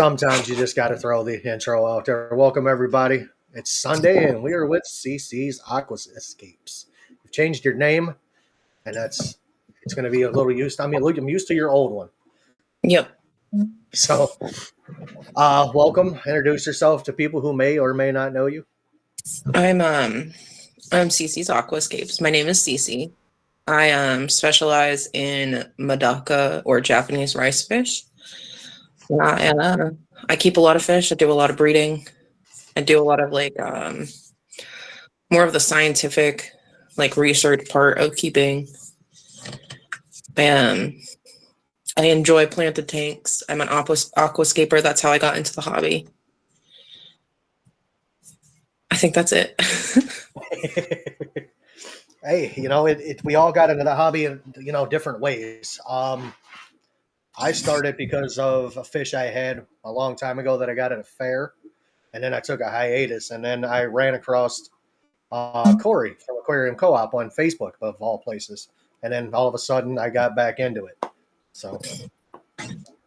Sometimes you just got to throw the intro out there. Welcome, everybody. It's Sunday, and we are with Cece's Aqua Escapes. You've changed your name, and it's going to be a little used. I mean, look, I'm used to your old one. Yep. So, welcome. Introduce yourself to people who may or may not know you. I'm Cece's Aqua Escapes. My name is Cece. I specialize in Madaka or Japanese rice fish. I keep a lot of fish. I do a lot of breeding. I do a lot of more of the scientific research part of keeping. I enjoy planted tanks. I'm an aquascaper. That's how I got into the hobby. I think that's it. Hey, we all got into the hobby in different ways. I started because of a fish I had a long time ago that I got at a fair, and then I took a hiatus, and then I ran across Corey from Aquarium Co-op on Facebook, of all places, and then all of a sudden I got back into it. So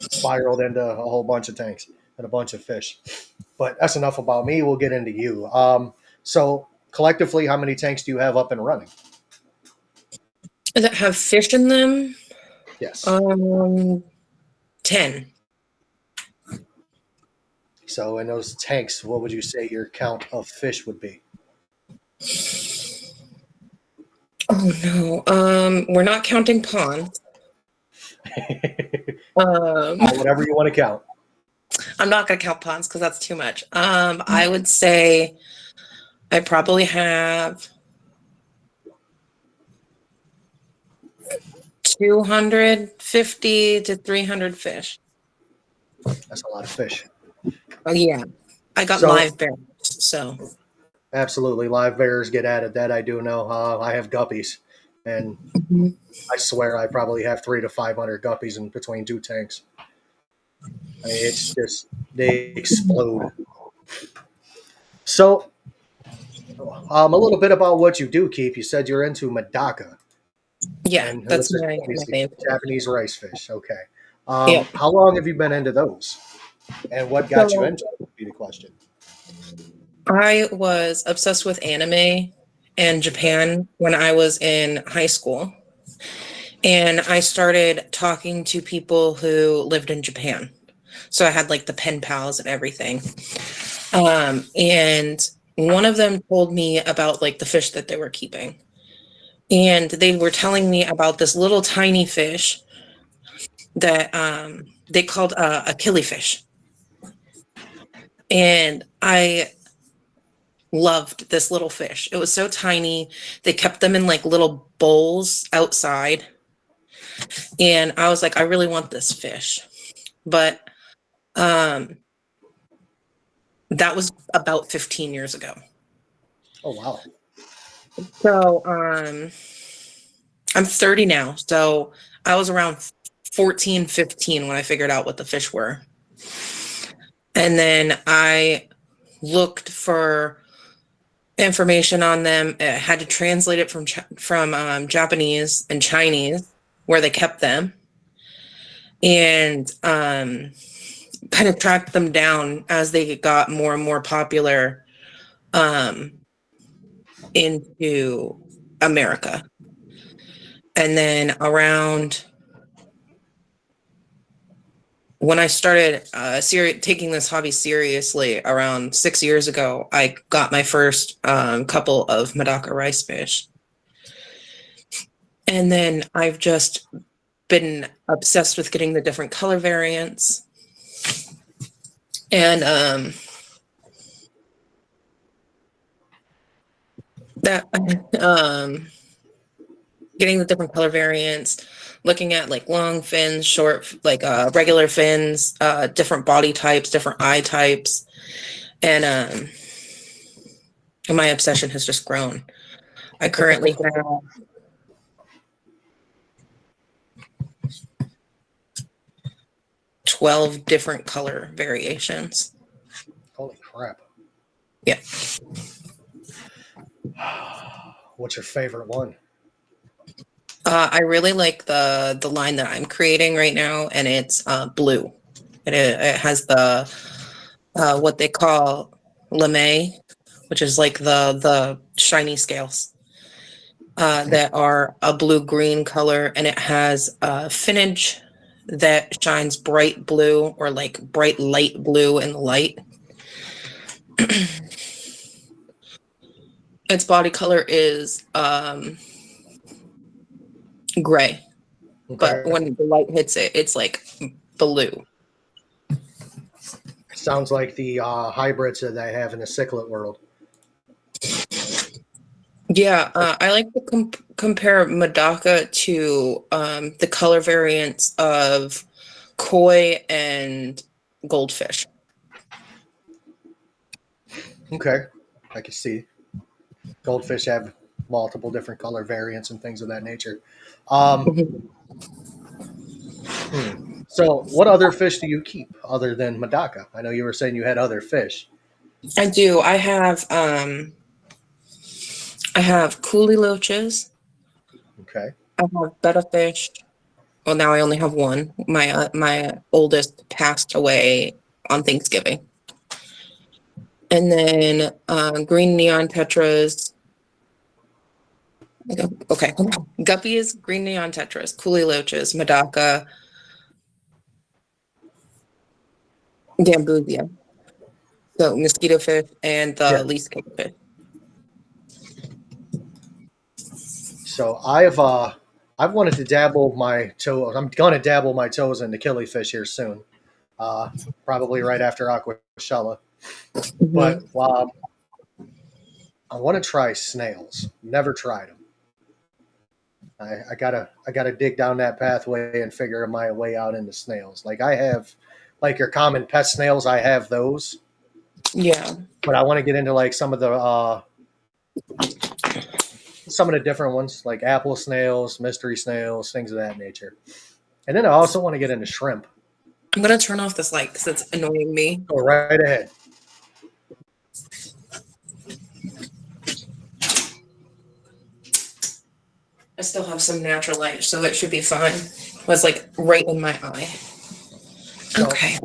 spiraled into a whole bunch of tanks and a bunch of fish. But that's enough about me. We'll get into you. So collectively, how many tanks do you have up and running? That have fish in them? Yes. 10. So in those tanks, what would you say your count of fish would be? Oh no. We're not counting ponds. Whatever you want to count. I'm not gonna count ponds because that's too much. I would say I probably have 250 to 300 fish. That's a lot of fish. Oh yeah, I got live bears, so absolutely live bears get added. That I do know. I have guppies, and I swear I probably have 300 to 500 guppies in between two tanks. I mean, it's just they explode. So, a little bit about what you do, Keep. You said you're into Madaka. Yeah, and that's my Japanese rice fish. Okay. How long have you been into those? And what got you into it would be the question. I was obsessed with anime and Japan when I was in high school. And I started talking to people who lived in Japan. So I had the pen pals and everything. And one of them told me about the fish that they were keeping. And they were telling me about this little tiny fish that they called a killifish. And I loved this little fish. It was so tiny. They kept them in little bowls outside. And I was like, I really want this fish. But that was about 15 years ago. Oh, wow. So I'm 30 now. So I was around 14, 15 when I figured out what the fish were. And then I looked for information on them. I had to translate it from Japanese and Chinese, where they kept them, and kind of tracked them down as they got more and more popular into America. And then around when I started taking this hobby seriously around 6 years ago, I got my first couple of Madaka rice fish. And then I've just been obsessed with getting the different color variants. And getting the different color variants, looking at long fins, short, regular fins, different body types, different eye types. And my obsession has just grown. I currently have 12 different color variations. Holy crap. Yeah. What's your favorite one? I really like the line that I'm creating right now, and it's blue. It has the what they call lame, which is like the shiny scales that are a blue-green color, and it has finnage that shines bright blue or like bright light blue in the light. Its body color is gray, but Okay. when the light hits it, it's like blue. Sounds like the hybrids that I have in the cichlid world. Yeah, I like to compare Medaka to the color variants of koi and goldfish. Okay, I can see. Goldfish have multiple different color variants and things of that nature. Um, Mhm. so, what other fish do you keep other than Medaka? I know you were saying you had other fish. I do. I have coolie loaches. Okay. I have betta fish. Well, now I only have one. My oldest passed away on Thanksgiving. And then green neon tetras. Okay, guppies, green neon tetras, coolie loaches, Medaka, gambusia. So mosquito fish and Yeah. the least fish. So I've wanted to dabble my toes. I'm gonna dabble my toes into killifish here soon. Uh, Probably right after Aqua. But Mhm. I want to try snails. Never tried them. I gotta dig down that pathway and figure my way out into snails. Like I have, like your common pet snails. I have those, Yeah. but I want to get into like some of the different ones, like apple snails, mystery snails, things of that nature. And then I also want to get into shrimp. I'm gonna turn off this light because it's annoying me. Go right ahead. I still have some natural light, so it should be fine. It was like right in my eye. So Okay.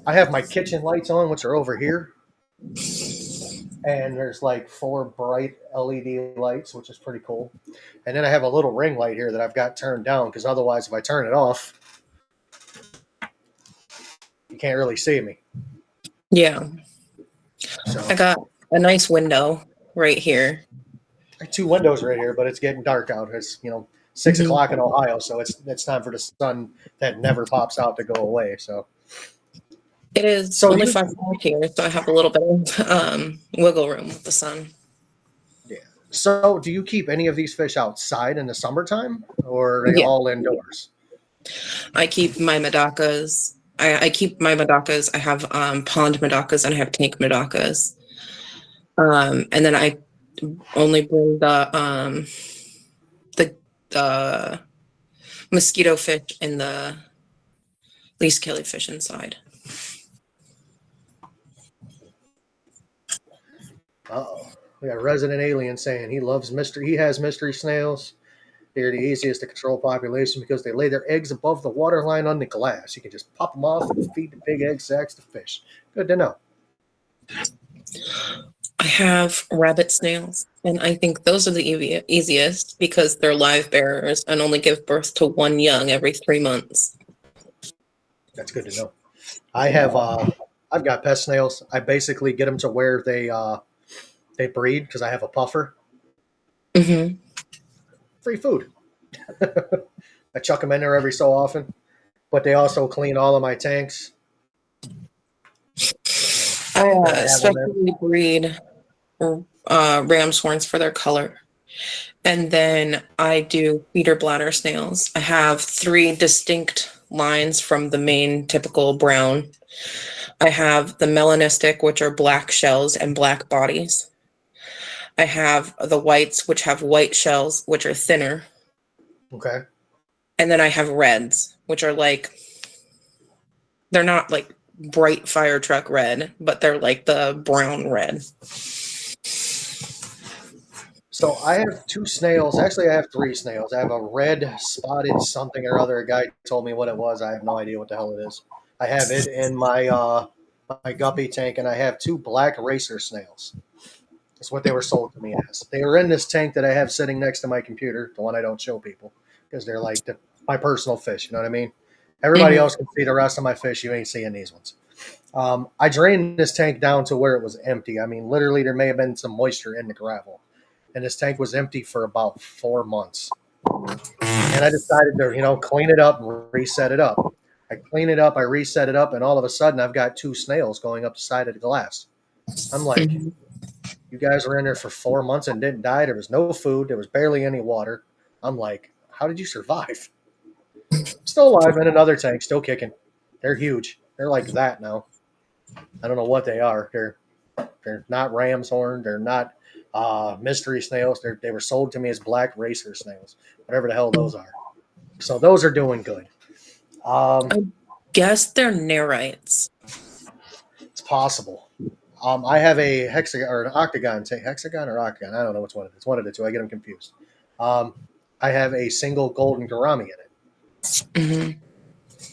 I have my kitchen lights on, which are over here, and there's like 4 bright LED lights, which is pretty cool. And then I have a little ring light here that I've got turned down because otherwise, if I turn it off, you can't really see me. Yeah. So I got a nice window right here. I have 2 windows right here, but it's getting dark out. It's 6 Mhm. o'clock in Ohio, so it's time for the sun that never pops out to go away. So It is so only you 5 o'clock here, so I have a little bit of wiggle room with the sun. yeah. So do you keep any of these fish outside in the summertime, or are they Yeah. all indoors? I keep my Medakas. I keep my Medakas. I have pond Medakas and I have tank Medakas. And then I only bring the mosquito fish and the least killifish inside. Uh-oh. We got a resident alien saying he has mystery snails. They're the easiest to control population because they lay their eggs above the waterline on the glass. You can just pop them off and feed the big egg sacs to fish. Good to know. I have rabbit snails, and I think those are the easiest because they're live bearers and only give birth to one young every 3 months. That's good to know. I've got pet snails. I basically get them to where they breed because I have a puffer. Hmm. Free food. I chuck them in there every so often, but they also clean all of my tanks I that I have them in. especially breed ram's horns for their color. And then I do feeder bladder snails. I have 3 distinct lines from the main typical brown. I have the melanistic, which are black shells and black bodies. I have the whites, which have white shells, which are thinner. Okay. And then I have reds, which are like, they're not like bright fire truck red, but they're like the brown red. So I have 2 snails. Actually, I have 3 snails. I have a red spotted something or other. A guy told me what it was. I have no idea what the hell it is. I have it in my guppy tank, and I have two black racer snails. That's what they were sold to me as. They were in this tank that I have sitting next to my computer, the one I don't show people, because they're like my personal fish. You know what I mean? Everybody Mhm. else can see the rest of my fish. You ain't seeing these ones. I drained this tank down to where it was empty. I mean, literally, there may have been some moisture in the gravel, and this tank was empty for about 4 months. And I decided to, clean it up and reset it up. I clean it up, I reset it up, and all of a sudden, I've got two snails going up the side of the glass. I'm like, Mhm. you guys were in there for 4 months and didn't die. There was no food. There was barely any water. I'm like, how did you survive? Still alive in another tank, still kicking. They're huge. They're like that now. I don't know what they are. They're not ram's horn. They're not mystery snails. They were sold to me as black racer snails, whatever the hell those are. So those are doing good. Um, I guess they're nerites. it's possible. I have a hexagon or an octagon tank. Hexagon or octagon? I don't know which one it is. One of the two. I get them confused. Um, I have a single golden gourami in it, Mhm.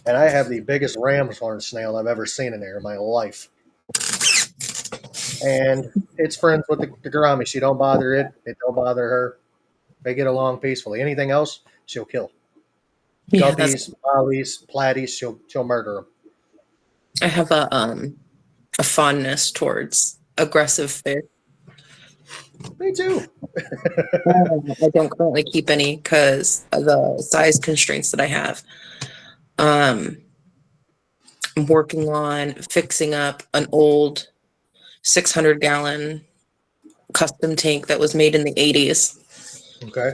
and I have the biggest ram's horn snail I've ever seen in there in my life. And it's friends with the gourami. She don't bother it. It don't bother her. They get along peacefully. Anything else, she'll kill. Yeah, that's. Guppies, mollies, platies, she'll murder them. I have a fondness towards aggressive fish. Me too. I don't currently keep any because of the size constraints that I have. Um, I'm working on fixing up an old 600-gallon custom tank that was made in the 80s. Okay.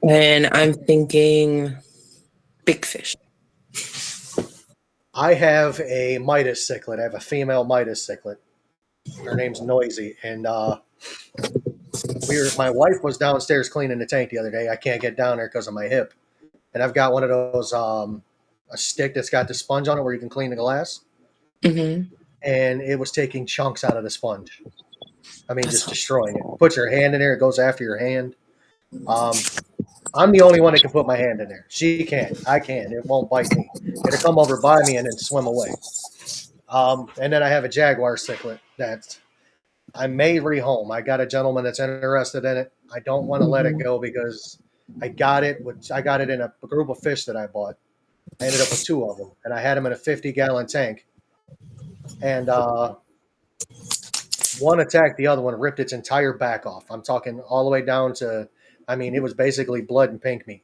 And I'm thinking big fish. I have a Midas cichlid. I have a female Midas cichlid. Her name's Noisy, and my wife was downstairs cleaning the tank the other day. I can't get down there because of my hip, and I've got one of those a stick that's got the sponge on it where you can clean the glass, Mm-hmm. and it was taking chunks out of the sponge. I mean, That's just destroying it. Put your hand in there; it goes after your hand. I'm the only one that can put my hand in there. She can't. I can. It won't bite me. It'll come over by me and then swim away. And then I have a Jaguar cichlid that I may rehome. I got a gentleman that's interested in it. I don't want to let it Mhm. go because I got it in a group of fish that I bought. I ended up with two of them, and I had them in a 50-gallon tank. And one attacked the other one, ripped its entire back off. I'm talking all the way down to, I mean, it was basically blood and pink meat.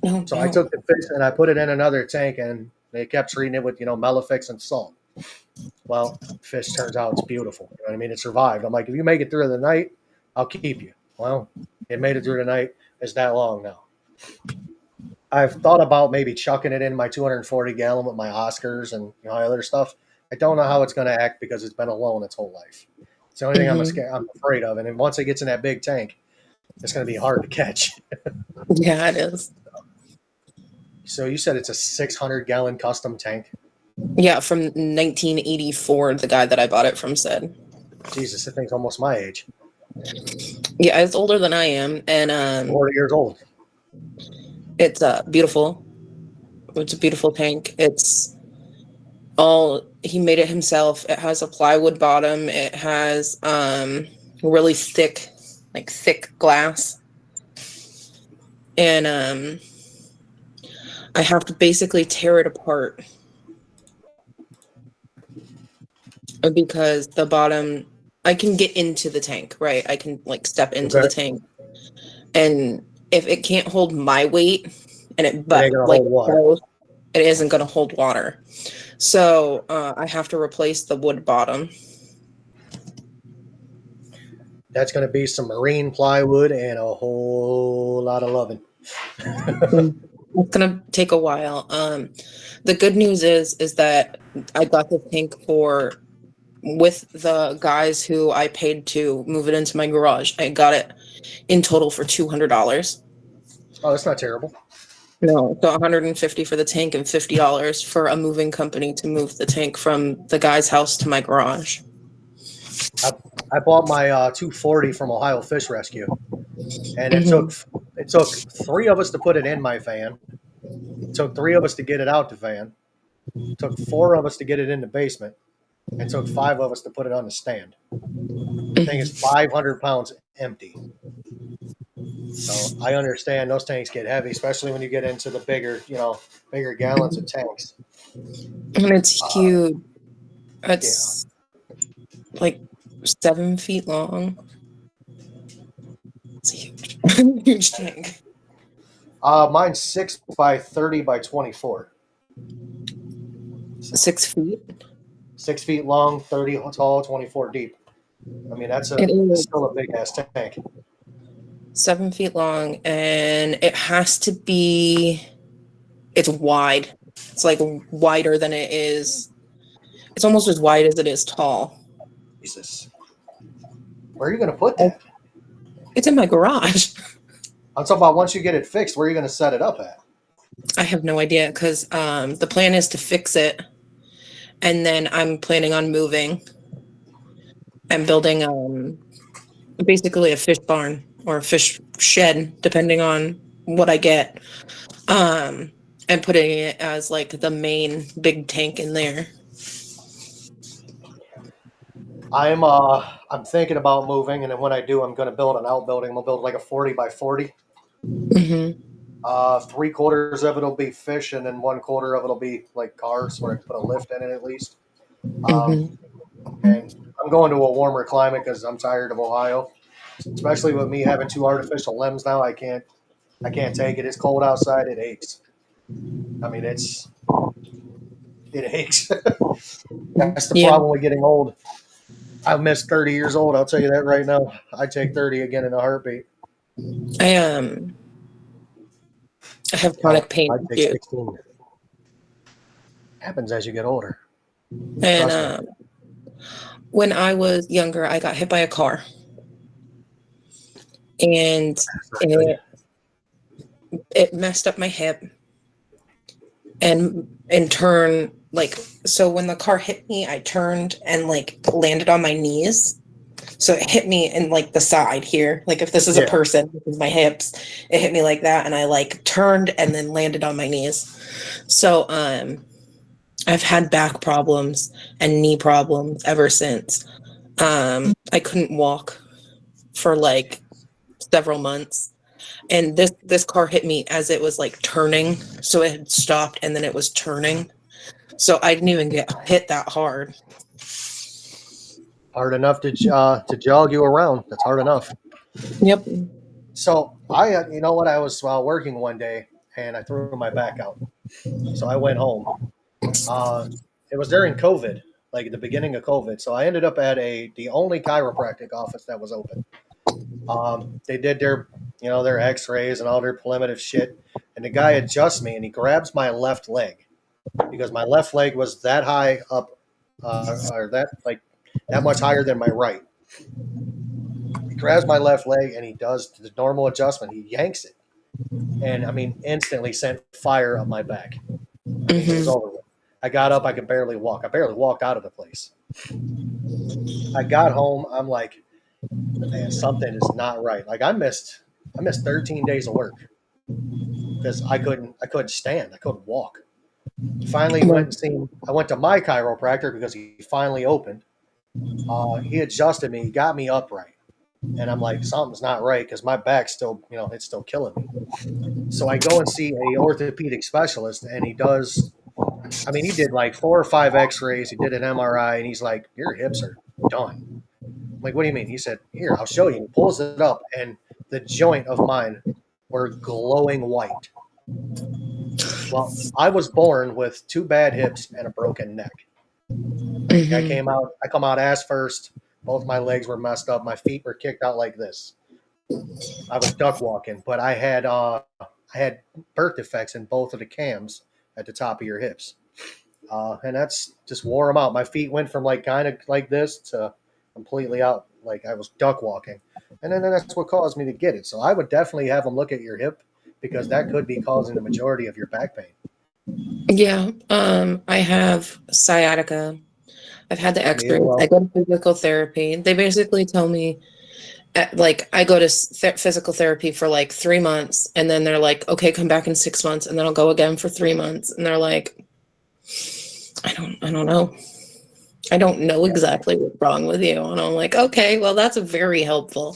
No, So I no. took the fish and I put it in another tank, and they kept treating it with Melafix and salt. Well, fish turns out it's beautiful. You know what I mean? It survived. I'm like, if you make it through the night, I'll keep you. Well, it made it through the night. It's that long now. I've thought about maybe chucking it in my 240 gallon with my Oscars and other stuff. I don't know how it's going to act because it's been alone its whole life. It's the only thing Mhm. I'm afraid of. And then once it gets in that big tank, it's going to be hard to catch. Yeah, it is. So you said it's a 600-gallon custom tank. Yeah, from 1984, the guy that I bought it from said. Jesus, that thing's almost my age. Yeah, it's older than I am, and 40 years old. it's beautiful. It's a beautiful tank. It's all he made it himself. It has a plywood bottom. It has really thick glass, and I have to basically tear it apart because the bottom. I can get into the tank, right? I can step into Okay. the tank, and if it can't hold my weight, and It ain't going to hold water. it isn't going to hold water. So I have to replace the wood bottom. That's going to be some marine plywood and a whole lot of loving. It's gonna take a while. The good news is that I got this tank for with the guys who I paid to move it into my garage. I got it in total for $200. Oh, that's not terrible. No, so 150 for the tank and $50 for a moving company to move the tank from the guy's house to my garage. I bought my 240 from Ohio Fish Rescue, and it Mhm. took three of us to put it in my van, It took 3 of us to get it out the van. It took 4 of us to get it in the basement. And it took 5 of us to put it on the stand. The thing is 500 pounds empty. So I understand those tanks get heavy, especially when you get into the bigger gallons of tanks. And it's huge. Yeah. It's like 7 feet long. It's a huge, huge tank. Mine's 6 by 30 by 24. 6 feet. 6 feet long, 30 tall, 24 deep. I mean, that's It is still a big ass tank. 7 feet long, and it has to be. It's wide. It's like wider than it is. It's almost as wide as it is tall. Jesus. Where are you going to put that? It's in my garage. I'm talking about once you get it fixed, where are you going to set it up at? I have no idea because the plan is to fix it, and then I'm planning on moving and building basically a fish barn or a fish shed, depending on what I get, and putting it as like the main big tank in there. I'm thinking about moving, and then when I do, I'm going to build an outbuilding. I'm going to build like a 40 by 40. Mm-hmm. 3/4 of it'll be fish, and then 1/4 of it'll be like cars, where I can put a lift in it at least. Mm-hmm. And I'm going to a warmer climate because I'm tired of Ohio, especially with me having 2 artificial limbs now. I can't take it. It's cold outside. It aches. I mean, it aches. That's the Yeah. problem with getting old. I've missed 30 years old. I'll tell you that right now. I'd take 30 again in a heartbeat. I have chronic pain I'd take too. 16. Happens as you get older. And when I was younger, I got hit by a car, and it messed up my hip. And in turn, like, so when the car hit me, I turned and like landed on my knees. So it hit me in like the side here. Like if this is a person, this is my hips. It hit me like that, and I like turned and then landed on my knees. So I've had back problems and knee problems ever since. I couldn't walk for like several months. And this car hit me as it was like turning. So it had stopped and then it was turning. So I didn't even get hit that hard. Hard enough to jog you around. That's hard enough. Yep. So you know what? I was working one day and I threw my back out. So I went home. It was during COVID, like at the beginning of COVID. So I ended up at the only chiropractic office that was open. They did their X-rays and all their preliminary shit, and the guy adjusts me and he grabs my left leg because my left leg was that high up, or that much higher than my right. He grabs my left leg and he does the normal adjustment. He yanks it, and I mean, instantly sent fire up my back. I mean, it was over with. I got up. I could barely walk. I barely walked out of the place. I got home. I'm like, man, something is not right. Like I missed 13 days of work because I couldn't stand. I couldn't walk. Finally I went to my chiropractor because he finally opened. He adjusted me. He got me upright. And I'm like, something's not right because my back's still, it's still killing me. So I go and see a orthopedic specialist, and he did like 4 or 5 x-rays. He did an MRI, and he's like, your hips are done. I'm like, what do you mean? He said, here, I'll show you. He pulls it up, and the joint of mine were glowing white. Well, I was born with 2 bad hips and a broken neck. I come out ass first. Both my legs were messed up. My feet were kicked out like this. I was duck walking, but I had birth defects in both of the cams at the top of your hips. And that's just wore them out. My feet went from like kind of like this to completely out, like I was duck walking. And then that's what caused me to get it. So I would definitely have them look at your hip because that could be causing the majority of your back pain. Yeah. I have sciatica. I've had the x-rays. Well, I go to physical therapy. They basically tell me like I go to physical therapy for like 3 months, and then they're like, okay, come back in 6 months, and then I'll go again for 3 months, and they're like, I don't know. I don't know exactly what's wrong with you. And I'm like, okay, well, that's very helpful.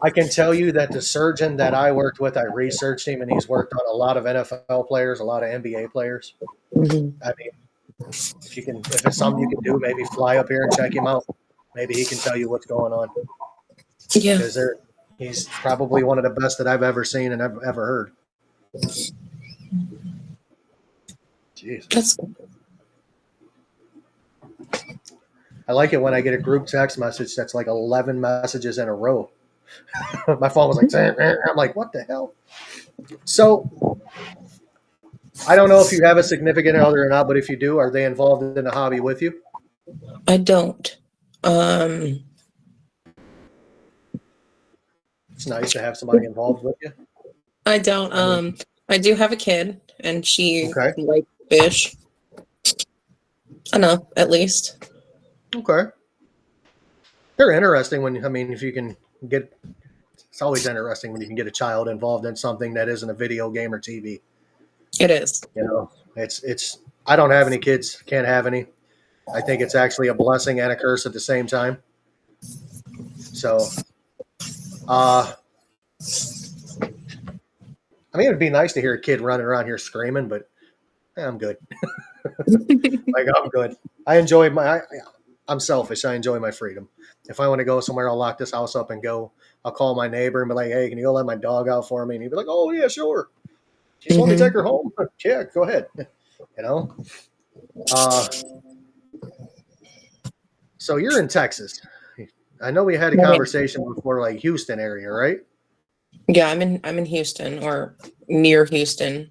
I can tell you that the surgeon that I worked with, I researched him, and he's worked on a lot of NFL players, a lot of NBA players. Mm-hmm. I mean, if it's something you can do, maybe fly up here and check him out. Maybe he can tell you what's going on. Yeah. Because he's probably one of the best that I've ever seen and ever heard. Jeez. That's I like it when I get a group text message that's like 11 messages in a row. My phone was like, I'm like, what the hell? So I don't know if you have a significant other or not, but if you do, are they involved in the hobby with you? I don't. It's nice to have somebody involved with you. I don't. I do have a kid, and she Okay. likes fish. Enough, at least. Okay. They're interesting if you can get, it's always interesting when you can get a child involved in something that isn't a video game or TV. It is. You know, I don't have any kids, can't have any. I think it's actually a blessing and a curse at the same time. So, it'd be nice to hear a kid running around here screaming, but I'm good. Like, I'm good. I'm selfish. I enjoy my freedom. If I want to go somewhere, I'll lock this house up and go. I'll call my neighbor and be like, hey, can you go let my dog out for me? And he'd be like, oh, yeah, sure. You just want me to take her home? Yeah, go ahead. You know? So you're in Texas. I know we had a conversation before, like Houston area, right? Yeah, I'm in Houston, or near Houston.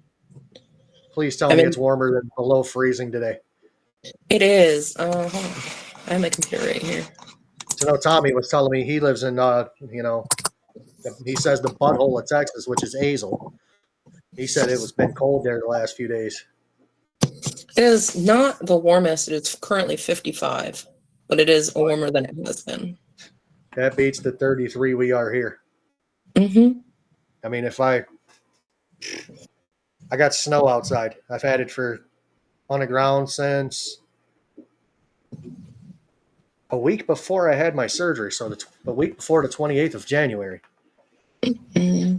Please tell me it's warmer than below freezing today. It is. Hold on. I have my computer right here. So Tommy was telling me he lives in, he says the butthole of Texas, which is Azle. He said it was been cold there the last few days. It is not the warmest. It's currently 55, but it is warmer than it has been. That beats the 33 we are here. Mm-hmm. I mean, I got snow outside. I've had it on the ground since a week before I had my surgery. So the week before the 28th of January. Mm-hmm.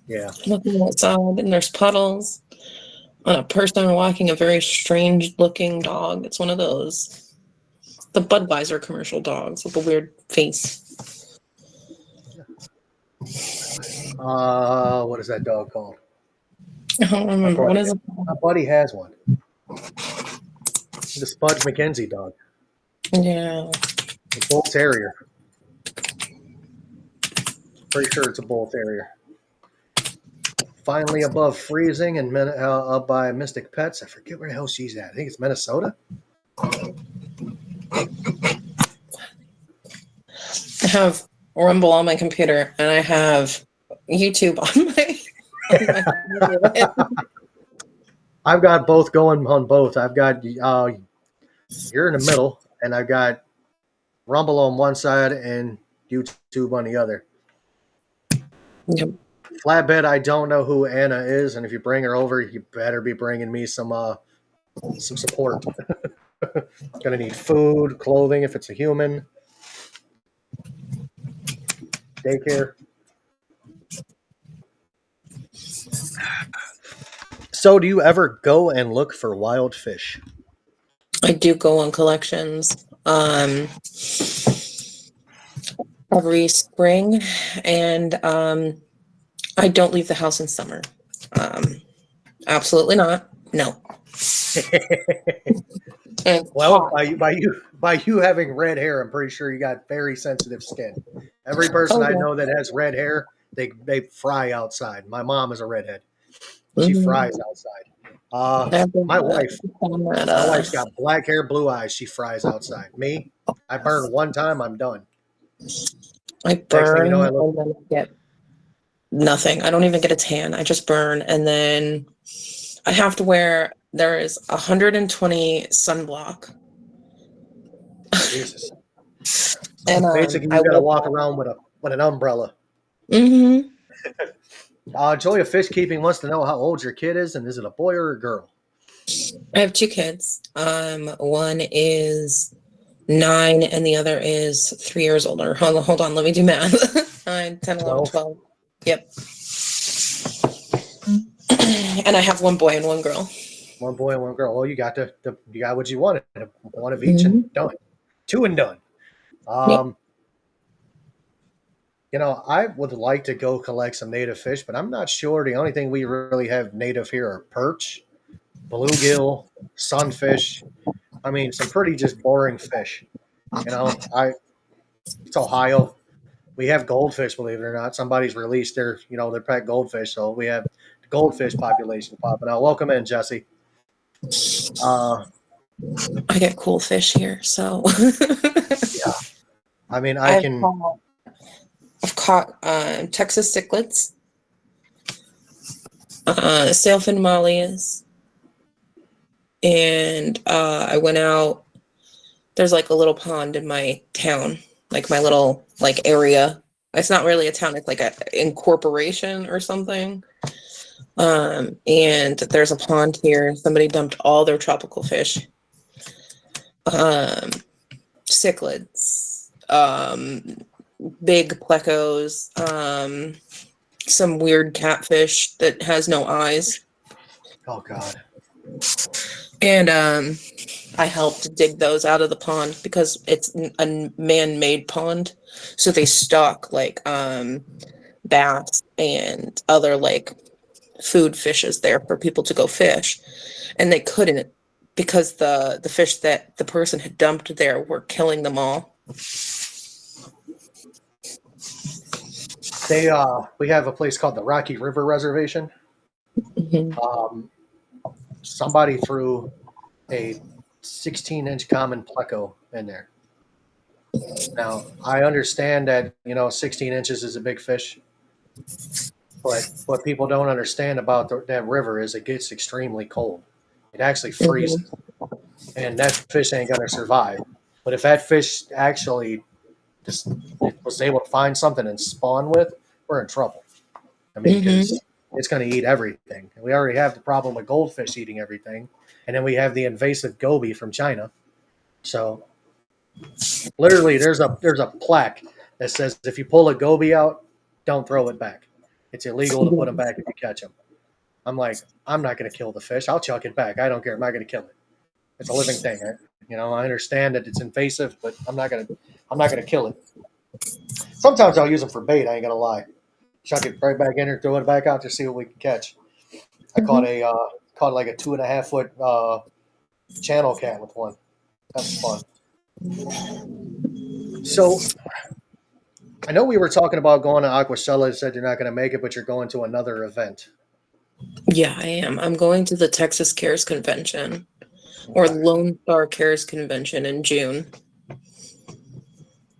Yeah. Looking outside, and there's puddles. A person walking a very strange looking dog. It's one of those. The Budweiser commercial dogs with a weird face. What is that dog called? I don't remember. What is it? My buddy has one. The Spudge McKenzie dog. Yeah. A bull terrier. Pretty sure it's a bull terrier. Finally above freezing and up by Mystic Pets. I forget where the hell she's at. I think it's Minnesota. I have Rumble on my computer, and I have YouTube on my I've got both going on both. I've got you're in the middle, and I've got Rumble on one side and YouTube on the other. Yep. Flatbed, I don't know who Anna is, and if you bring her over, you better be bringing me some support. Gonna need food, clothing if it's a human, daycare. So, do you ever go and look for wild fish? I do go on collections every spring, and I don't leave the house in summer. Absolutely not. No. Well, by you having red hair, I'm pretty sure you got very sensitive skin. Every person I know that has red hair, they fry outside. My mom is a redhead. She fries outside. My wife's got black hair, blue eyes. She fries outside. Me, I burn one time, I'm done. I burn and then get nothing. I don't even get a tan. I just burn, and then I have to wear. There is 120 sunblock. Jesus. And Basically, I you got to woke walk up. around with an umbrella. Hmm. Joy of Fish Keeping wants to know how old your kid is and is it a boy or a girl? I have two kids. One is 9 and the other is 3 years older. Hold on, let me do math. 9, 10, 11, 12. 12. Yep. And I have one boy and one girl. One boy and one girl. Well, you got you got what you wanted. One of each and Hmm. done. Two and done. Yep. Um, I would like to go collect some native fish, but I'm not sure. The only thing we really have native here are perch, bluegill, sunfish. I mean, some pretty just boring fish. You know, I it's Ohio. We have goldfish, believe it or not. Somebody's released their pet goldfish, so we have the goldfish population popping out. Welcome in, Jesse. Uh, I get cool fish here, so yeah. I mean, I I've can. caught, I've caught Texas cichlids, sailfin mollies, and I went out. There's like a little pond in my town, like my little like area. It's not really a town; it's like a incorporation or something. And there's a pond here. Somebody dumped all their tropical fish, um, cichlids, big plecos, some weird catfish that has no eyes. Oh God. And I helped dig those out of the pond because it's a man-made pond. So they stock like bass and other like food fishes there for people to go fish. And they couldn't because the fish that the person had dumped there were killing them all. We have a place called the Rocky River Reservation. Mhm. Um, Somebody threw a 16-inch common pleco in there. Now, I understand that 16 inches is a big fish, but what people don't understand about that river is it gets extremely cold. It actually Mhm. freezes, and that fish ain't gonna survive. But if that fish actually just was able to find something and spawn with, we're in trouble. I mean, Mhm. because it's going to eat everything. We already have the problem with goldfish eating everything, and then we have the invasive goby from China. So literally, there's a plaque that says if you pull a goby out, don't throw it back. It's illegal to put them back if you catch them. I'm like, I'm not going to kill the fish. I'll chuck it back. I don't care. I'm not going to kill it. It's a living thing. I understand that it's invasive, but I'm not gonna kill it. Sometimes I'll use them for bait. I ain't gonna lie. Chuck it right back in there, throw it back out to see what we can catch. I caught Mhm. a caught like a 2.5 foot channel cat with one. That was fun. So I know we were talking about going to Aqua. You said you're not going to make it, but you're going to another event. Yeah, I am. I'm going to the Texas Cares Convention or Okay. Lone Star Cares Convention in June.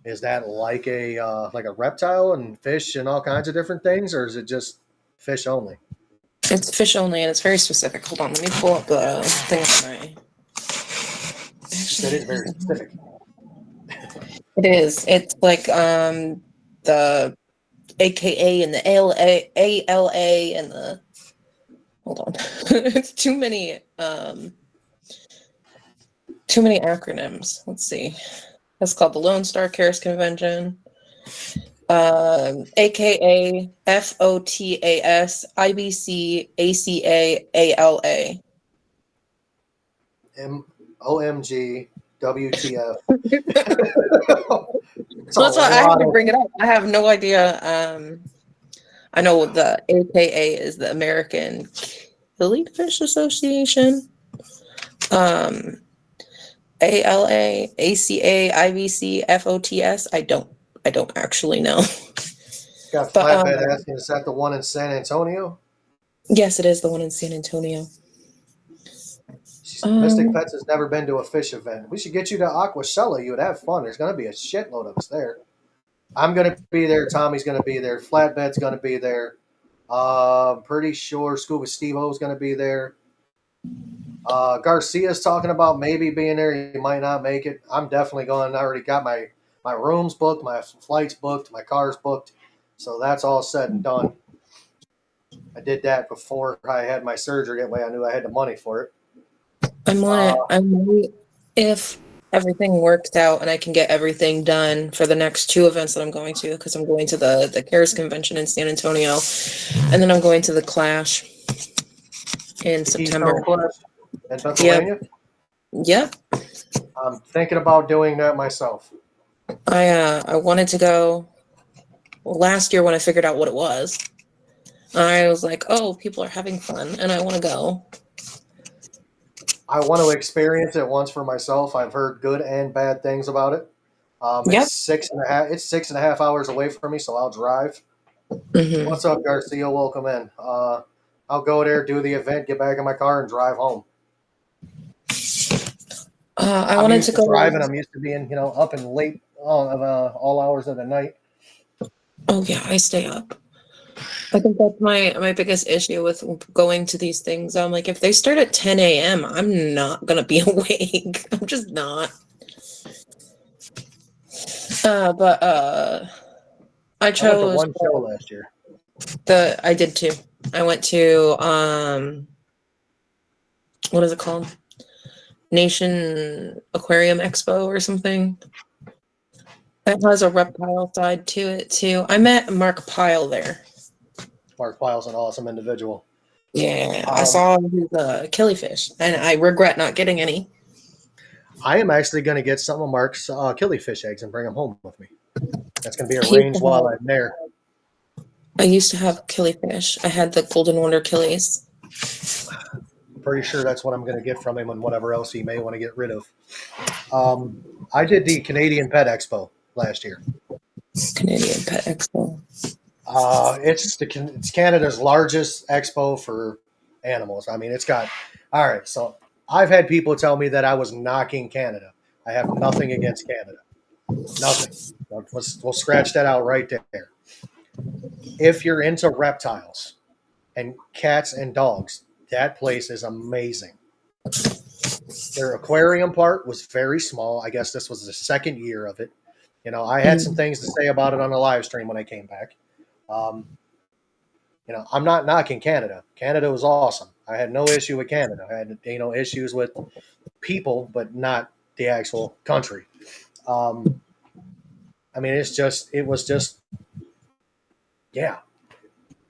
Is that like a reptile and fish and all kinds of different things, or is it just fish only? It's fish only and it's very specific. Hold on, let me pull up the thing on my. That Actually, is very specific. it is. It's like the AKA and the ALA and the hold on. It's too many acronyms. Let's see. That's called the Lone Star Cares Convention. AKA FOTAS IBC ACA ALA. OMG WTF. It's a So that's why I had lot to of bring it up. I have no idea. I know the AKA is the American Killifish Association. Um, ALA, ACA, IVC, FOTS. I don't actually know. got But flatbed asking, is that the one in San Antonio? yes, it is the one in San Antonio. Mystic Um, Pets has never been to a fish event. We should get you to Aqua. You would have fun. There's going to be a shitload of us there. I'm going to be there. Tommy's going to be there. Flatbed's going to be there. Pretty sure Scuba Steve O's going to be there. Garcia's talking about maybe being there. He might not make it. I'm definitely going. I already got my room's booked, my flight's booked, my car's booked. So that's all said and done. I did that before I had my surgery. That way I knew I had the money for it. I'm on it. Uh, If everything works out and I can get everything done for the next two events that I'm going to, because I'm going to the CARES convention in San Antonio, and then I'm going to the Clash in September. Keystone Clash in Yep. Pennsylvania. Yep. I'm thinking about doing that myself. I wanted to go last year when I figured out what it was. I was like, oh, people are having fun and I want to go. I want to experience it once for myself. I've heard good and bad things about it. Yep. It's 6.5. It's 6.5 hours away from me, so I'll drive. Mhm. What's up, Garcia? Welcome in. I'll go there, do the event, get back in my car, and drive home. I I'm wanted used to to go. driving. I'm used to being, up and late all hours of the night. Oh yeah, I stay up. I think that's my biggest issue with going to these things. I'm like, if they start at 10 a.m., I'm not gonna be awake. I'm just not. But I I went to chose one show last year. I did too. I went to what is it called? Nation Aquarium Expo or something. It has a reptile side to it too. I met Mark Pyle there. Mark Pile's an awesome individual. Yeah, I saw his killifish, and I regret not getting any. I am actually going to get some of Mark's killifish eggs and bring them home with me. That's going to be He used arranged to while have- I'm there. I used to have killifish. I had the Golden Wonder killies. Pretty sure that's what I'm going to get from him and whatever else he may want to get rid of. I did the Canadian Pet Expo last year. Canadian Pet Expo. It's Canada's largest expo for animals. I mean, it's got all right. So I've had people tell me that I was knocking Canada. I have nothing against Canada. Nothing. We'll scratch that out right there. If you're into reptiles and cats and dogs, that place is amazing. Their aquarium part was very small. I guess this was the second year of it. I had some things to say about it on the live stream when I came back. I'm not knocking Canada. Canada was awesome. I had no issue with Canada. I had, issues with people, but not the actual country. I mean, it was just, yeah,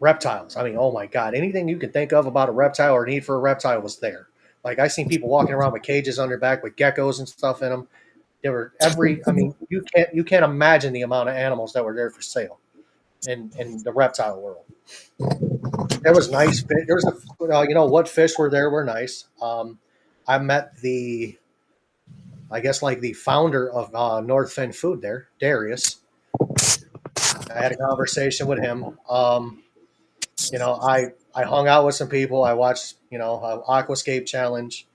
reptiles. I mean, oh my God, anything you can think of about a reptile or need for a reptile was there. Like I seen people walking around with cages on their back with geckos and stuff in them. There were I mean, you can't imagine the amount of animals that were there for sale in the reptile world. There was nice fish. There was what fish were there were nice. I met I guess like the founder of North Fin Food there, Darius. I had a conversation with him. I hung out with some people. I watched, Aquascape Challenge.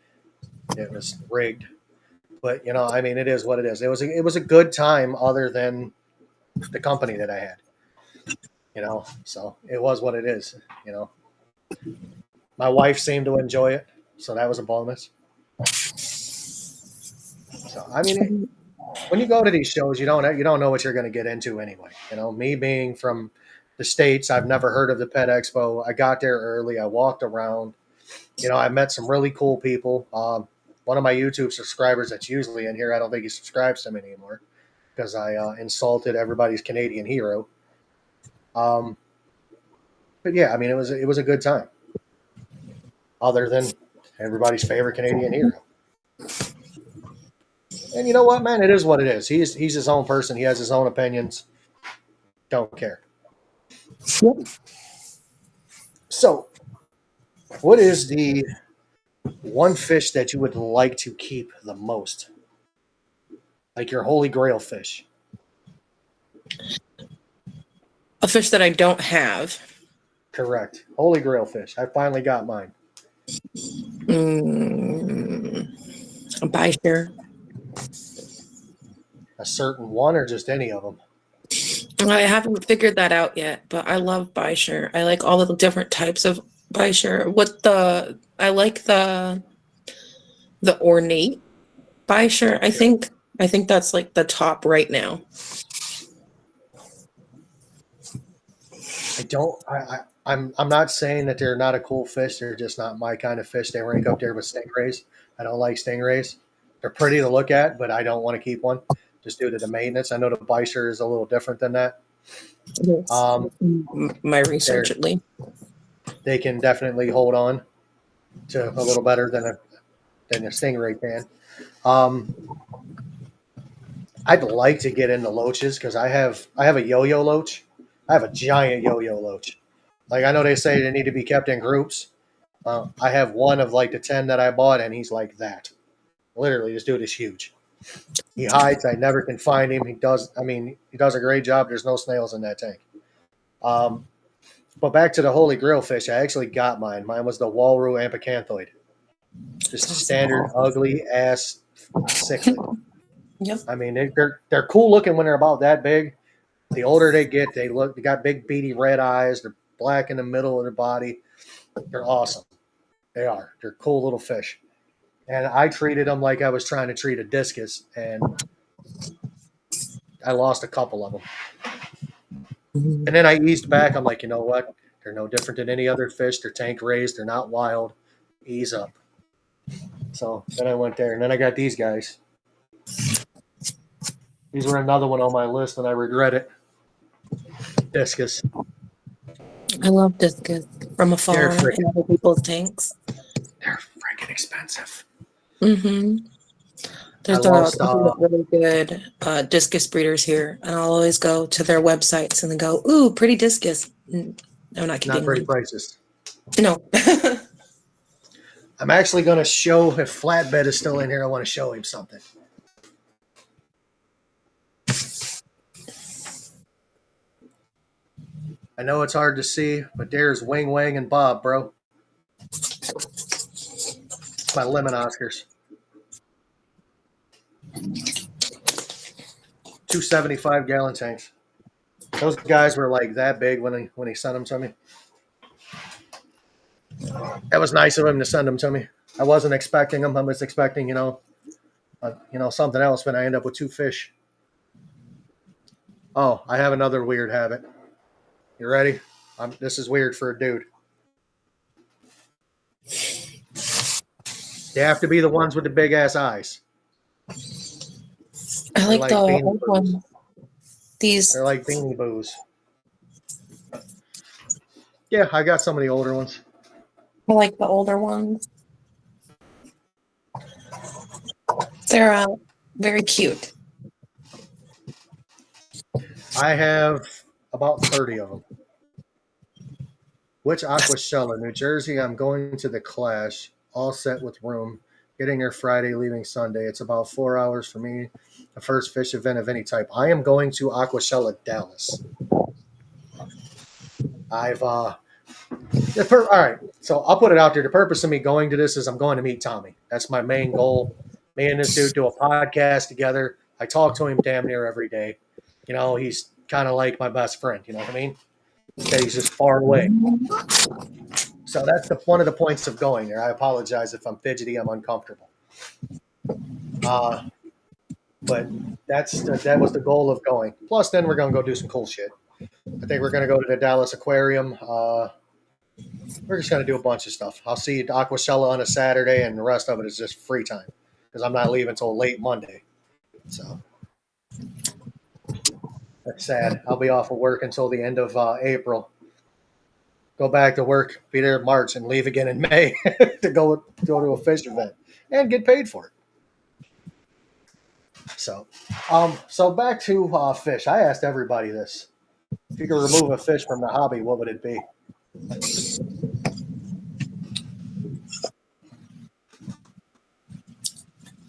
It was rigged, but I mean, it is what it is. It was a good time, other than the company that I had. So it was what it is. My wife seemed to enjoy it, so that was a bonus. So I mean, when you go to these shows, you don't know what you're going to get into anyway. Me being from the States, I've never heard of the Pet Expo. I got there early. I walked around. I met some really cool people. One of my YouTube subscribers that's usually in here, I don't think he subscribes to me anymore because I insulted everybody's Canadian hero. But yeah, I mean, it was a good time. Other than everybody's favorite Canadian hero. And you know what, man? It is what it is. He's his own person. He has his own opinions. Don't care. Yep. So, what is the one fish that you would like to keep the most? Like your holy grail fish? A fish that I don't have. Correct. Holy grail fish. I finally got mine. A Baisher. A certain one or just any of them? I haven't figured that out yet, but I love Baisher. I like all of the different types of Baisher. I like the ornate Baisher. I think I think that's like the top right now. I'm not saying that they're not a cool fish. They're just not my kind of fish. They rank up there with stingrays. I don't like stingrays. They're pretty to look at, but I don't want to keep one just due to the maintenance. I know the Bicer is a little different than that. Yes. Um, My research at least. they can definitely hold on to a little better than a stingray can. Um, I'd like to get into loaches because I have a yo-yo loach. I have a giant yo-yo loach. Like I know they say they need to be kept in groups. I have one of like the 10 that I bought, and he's like that. Literally, this dude is huge. He hides. I never can find him. He does. I mean, he does a great job. There's no snails in that tank. Um, but back to the holy grail fish. I actually got mine. Mine was the Walrus ampacanthoid. Just standard ugly ass cichlid. Yep. I mean, they're cool looking when they're about that big. The older they get, they got big beady red eyes. They're black in the middle of their body. They're awesome. They are. They're cool little fish. And I treated them like I was trying to treat a discus, and I lost a couple of them. And then I eased back. I'm like, you know what? They're no different than any other fish. They're tank raised. They're not wild. Ease up. So then I went there, and then I got these guys. These were another one on my list, and I regret it. Discus. I love discus from afar in other people's tanks. They're freaking expensive. Mm-hmm. There's a really good discus breeders here, and I'll always go to their websites and then go, "Ooh, pretty discus." I'm not kidding. Not pretty prices. No. I'm actually going to show if Flatbed is still in here. I want to show him something. I know it's hard to see, but there's Wing Wang and Bob, bro. My lemon Oscars. 275-gallon tanks. Those guys were like that big when he sent them to me. That was nice of him to send them to me. I wasn't expecting them. I was expecting, something else, but I end up with 2 fish. Oh, I have another weird habit. You ready? This is weird for a dude. They have to be the ones with the big ass eyes. I like the old one. They're like Beanie Boos. Yeah, I got some of the older ones. I like the older ones. They're very cute. I have about 30 of them. Which Aqua Shell in New Jersey? I'm going to the Clash, all set with room. Getting there Friday, leaving Sunday. It's about 4 hours for me. The first fish event of any type. I am going to Aqua Shell at Dallas. All right, so I'll put it out there. The purpose of me going to this is I'm going to meet Tommy. That's my main goal. Me and this dude do a podcast together. I talk to him damn near every day. He's kind of like my best friend. You know what I mean? Okay, he's just far away. So that's one of the points of going there. I apologize if I'm fidgety. I'm uncomfortable. But that was the goal of going. Plus, then we're going to go do some cool shit. I think we're going to go to the Dallas Aquarium. We're just going to do a bunch of stuff. I'll see Aquashella on a Saturday, and the rest of it is just free time because I'm not leaving until late Monday. So that's sad. I'll be off of work until the end of April. Go back to work, be there in March, and leave again in May to go to a fish event and get paid for it. So back to fish. I asked everybody this. If you could remove a fish from the hobby, what would it be?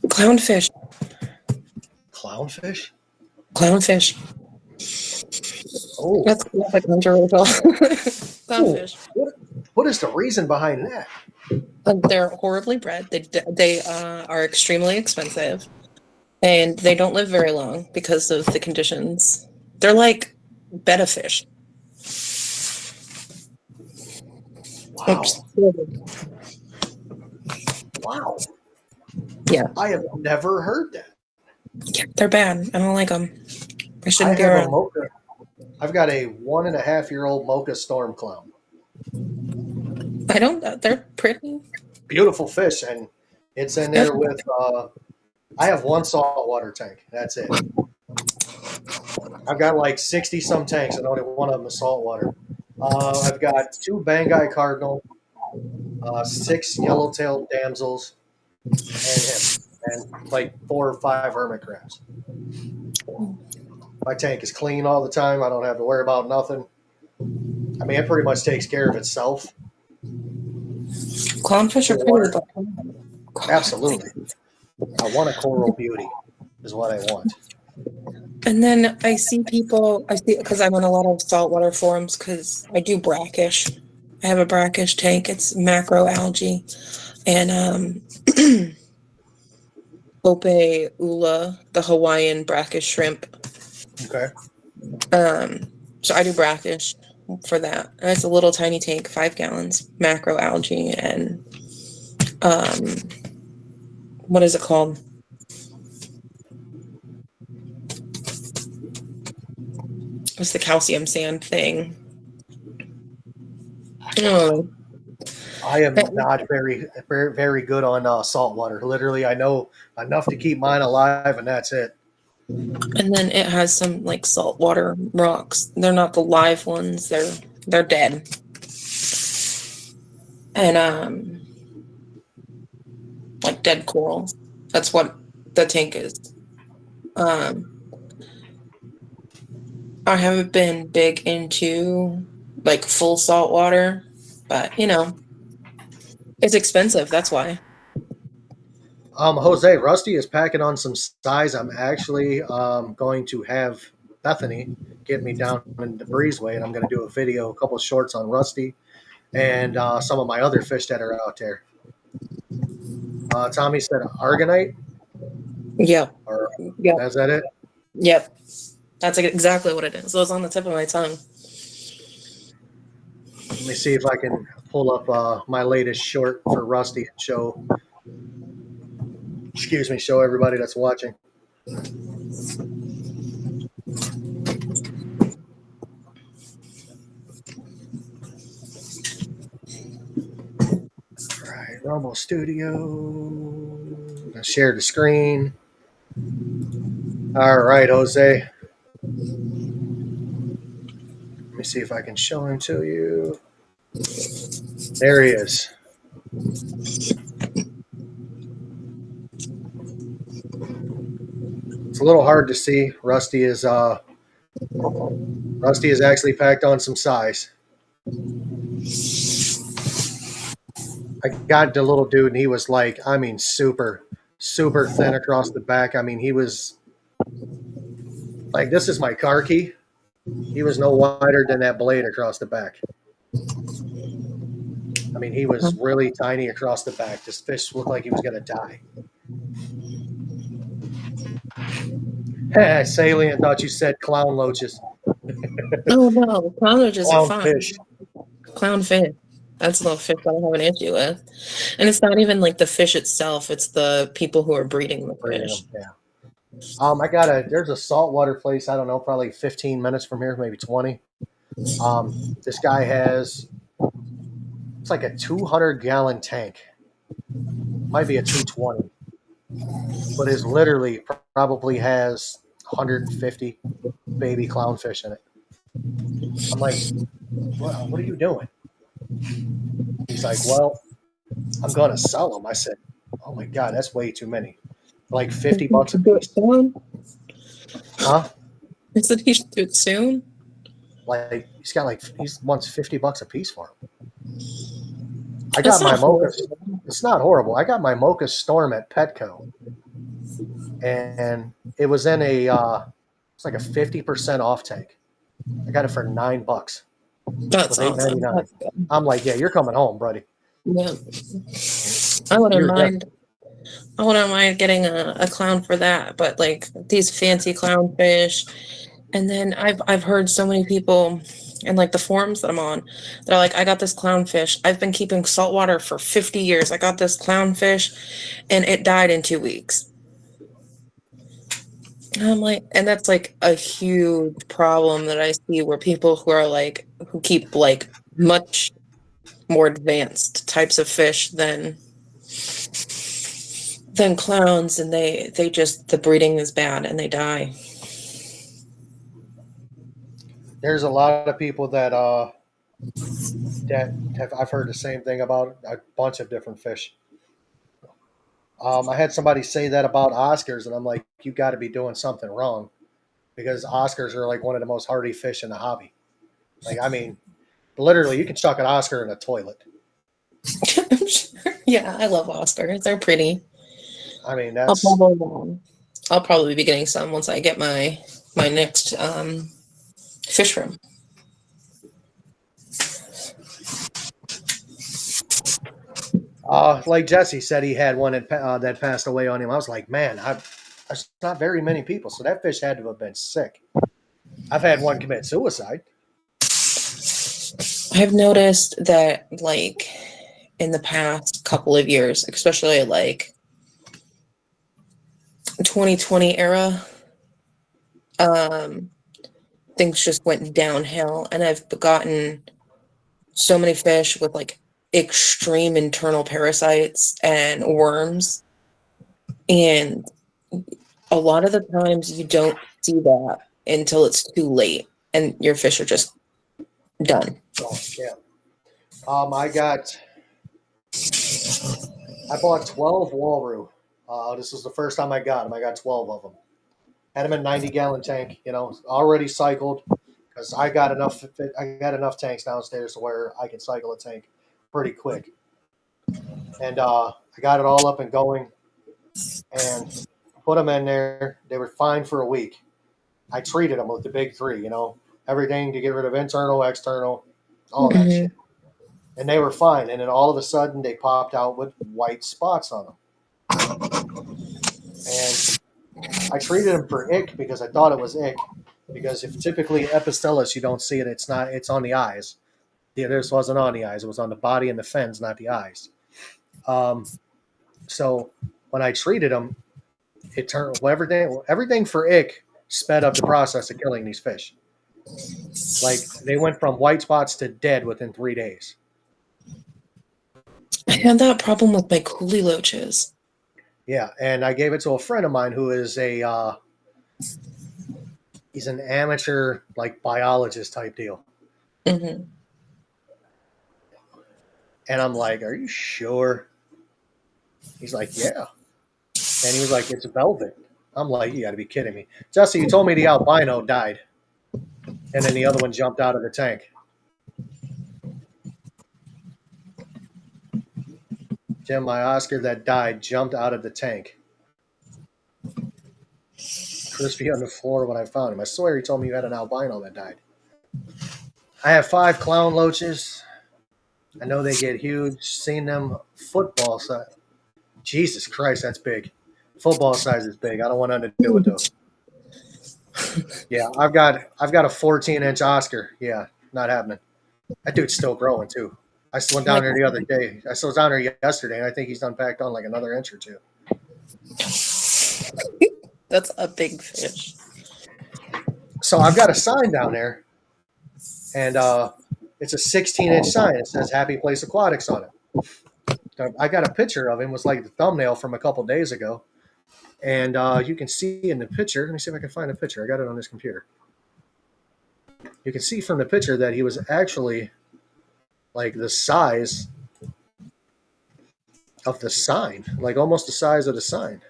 Clownfish. Clownfish? Clownfish. Oh, that's controversial. Clownfish. What is the reason behind that? They're horribly bred. They are extremely expensive, and they don't live very long because of the conditions. They're like betta fish. Wow. Oops. Wow. Yeah. I have never heard that. Yeah, they're bad. I don't like them. I I shouldn't be have a around. mocha. I've got a 1.5-year-old mocha storm clown. I don't. They're pretty. Beautiful fish, and it's in Yep. there with. I have one saltwater tank. That's it. I've got like 60 some tanks, and only one of them is saltwater. I've got 2 Banggai cardinal, 6 yellow-tailed damsels, and him, and like 4 or 5 hermit crabs. My tank is clean all the time. I don't have to worry about nothing. I mean, it pretty much takes care of itself. Clownfish are pretty. But Absolutely. I want a coral beauty, is what I want. And then I see people. I see because I'm on a lot of saltwater forums because I do brackish. I have a brackish tank. It's macro algae, and Ope ula, the Hawaiian brackish shrimp. Okay. So I do brackish for that. And it's a little tiny tank, 5 gallons, macro algae, and what is it called? What's the calcium sand thing? Oh, I am not very good on salt water. Literally, I know enough to keep mine alive, and that's it. and then it has some like saltwater rocks. They're not the live ones. They're dead. And like dead coral. That's what the tank is. I haven't been big into like full salt water, but it's expensive. That's why. Jose, Rusty is packing on some size. I'm actually going to have Bethany get me down in the breezeway, and I'm going to do a couple of shorts on Rusty and some of my other fish that are out there. Tommy said argonite, Yep. or Yep. is that it? Yep. That's exactly what it is. So it's on the tip of my tongue. Let me see if I can pull up my latest short for Rusty and show. Excuse me, show everybody that's watching. All right, Rumble Studio. Let's share the screen. All right, Jose. Let me see if I can show him to you. There he is. It's a little hard to see. Rusty is actually packed on some size. I got the little dude, and he was like, I mean, super, super thin across the back. I mean, he was like, this is my car key. He was no wider than that blade across the back. I mean, he was really tiny across the back. This fish looked like he was going to die. Salient thought you said clown loaches. Oh no, clown roaches are fine. Clownfish. Clownfish. That's the fish I have an issue with. And it's not even like the fish itself, it's the people who are breeding the fish. Yeah. There's a saltwater place, I don't know, probably 15 minutes from here, maybe 20. This guy has, it's like a 200-gallon tank. Might be a 220. But it literally probably has 150 baby clownfish in it. I'm like, what are you doing? He's like, well, I'm going to sell them. I said, oh my God, that's way too many. Like $50 a piece. Huh? He said he should do it soon. Like he wants $50 a piece for them. I got my mocha. It's not horrible. I got my mocha storm at Petco, and it was in it's like a 50% off tank. I got it for $9. That's awesome. That's I'm like, yeah, you're coming home, buddy. Yeah. I wouldn't mind getting a clown for that, but like these fancy clownfish. And then I've heard so many people in like the forums that I'm on, they're like, I got this clownfish. I've been keeping saltwater for 50 years. I got this clownfish and it died in 2 weeks. I'm like, and that's like a huge problem that I see where people who are like, who keep like much more advanced types of fish than clowns, and they just, the breeding is bad and they die. There's a lot of people that have, I've heard the same thing about a bunch of different fish. I had somebody say that about Oscars, and I'm like, you got to be doing something wrong because Oscars are like one of the most hardy fish in the hobby. Like, I mean, literally, you can chuck an Oscar in a toilet. I'm sure. Yeah, I love Oscars. They're pretty. I mean, I'll that's probably, I'll probably be getting some once I get my next fish room. like Jesse said, he had one that passed away on him. I was like, man, there's not very many people, so that fish had to have been sick. I've had one commit suicide. I've noticed that like in the past couple of years, especially like 2020 era, um, things just went downhill, and I've gotten so many fish with like extreme internal parasites and worms, and a lot of the times you don't see that until it's too late and your fish are just done. Oh yeah. I got I bought 12 Walrus. This was the first time I got them. I got 12 of them. Had them in 90-gallon tank. You know, already cycled because I got enough. I got enough tanks downstairs to where I can cycle a tank pretty quick. And I got it all up and going and put them in there. They were fine for a week. I treated them with the big three. You know, everything to get rid of internal, external, all that Mm-hmm. shit. And they were fine. And then all of a sudden, they popped out with white spots on them. And I treated them for ick because I thought it was ick. Because if typically epistellus, you don't see it, it's not. It's on the eyes. This wasn't on the eyes. It was on the body and the fins, not the eyes. Um, so when I treated them, it turned everything for ick sped up the process of killing these fish. Like they went from white spots to dead within 3 days. I had that problem with my coolie loaches. Yeah, and I gave it to a friend of mine who is he's an amateur like biologist type deal. Mm-hmm. And I'm like, "Are you sure?" He's like, "Yeah." And he was like, "It's velvet." I'm like, "You got to be kidding me, Jesse! You told me the albino died, and then the other one jumped out of the tank." Jim, my Oscar that died jumped out of the tank. Crispy on the floor when I found him. I swear he told me you had an albino that died. I have 5 clown loaches. I know they get huge. Seen them football size. Jesus Christ, that's big. Football size is big. I don't want nothing to do with those. Yeah, I've got a 14-inch Oscar. Yeah, not happening. That dude's still growing too. I still went down there the other day. I still was down there yesterday, and I think he's done packed on like another inch or two. That's a big fish. So I've got a sign down there, and it's a 16-inch sign. It says "Happy Place Aquatics" on it. I got a picture of him. It was like the thumbnail from a couple days ago, and you can see in the picture. Let me see if I can find a picture. I got it on this computer. You can see from the picture that he was actually like the size of the sign, like almost the size of the sign,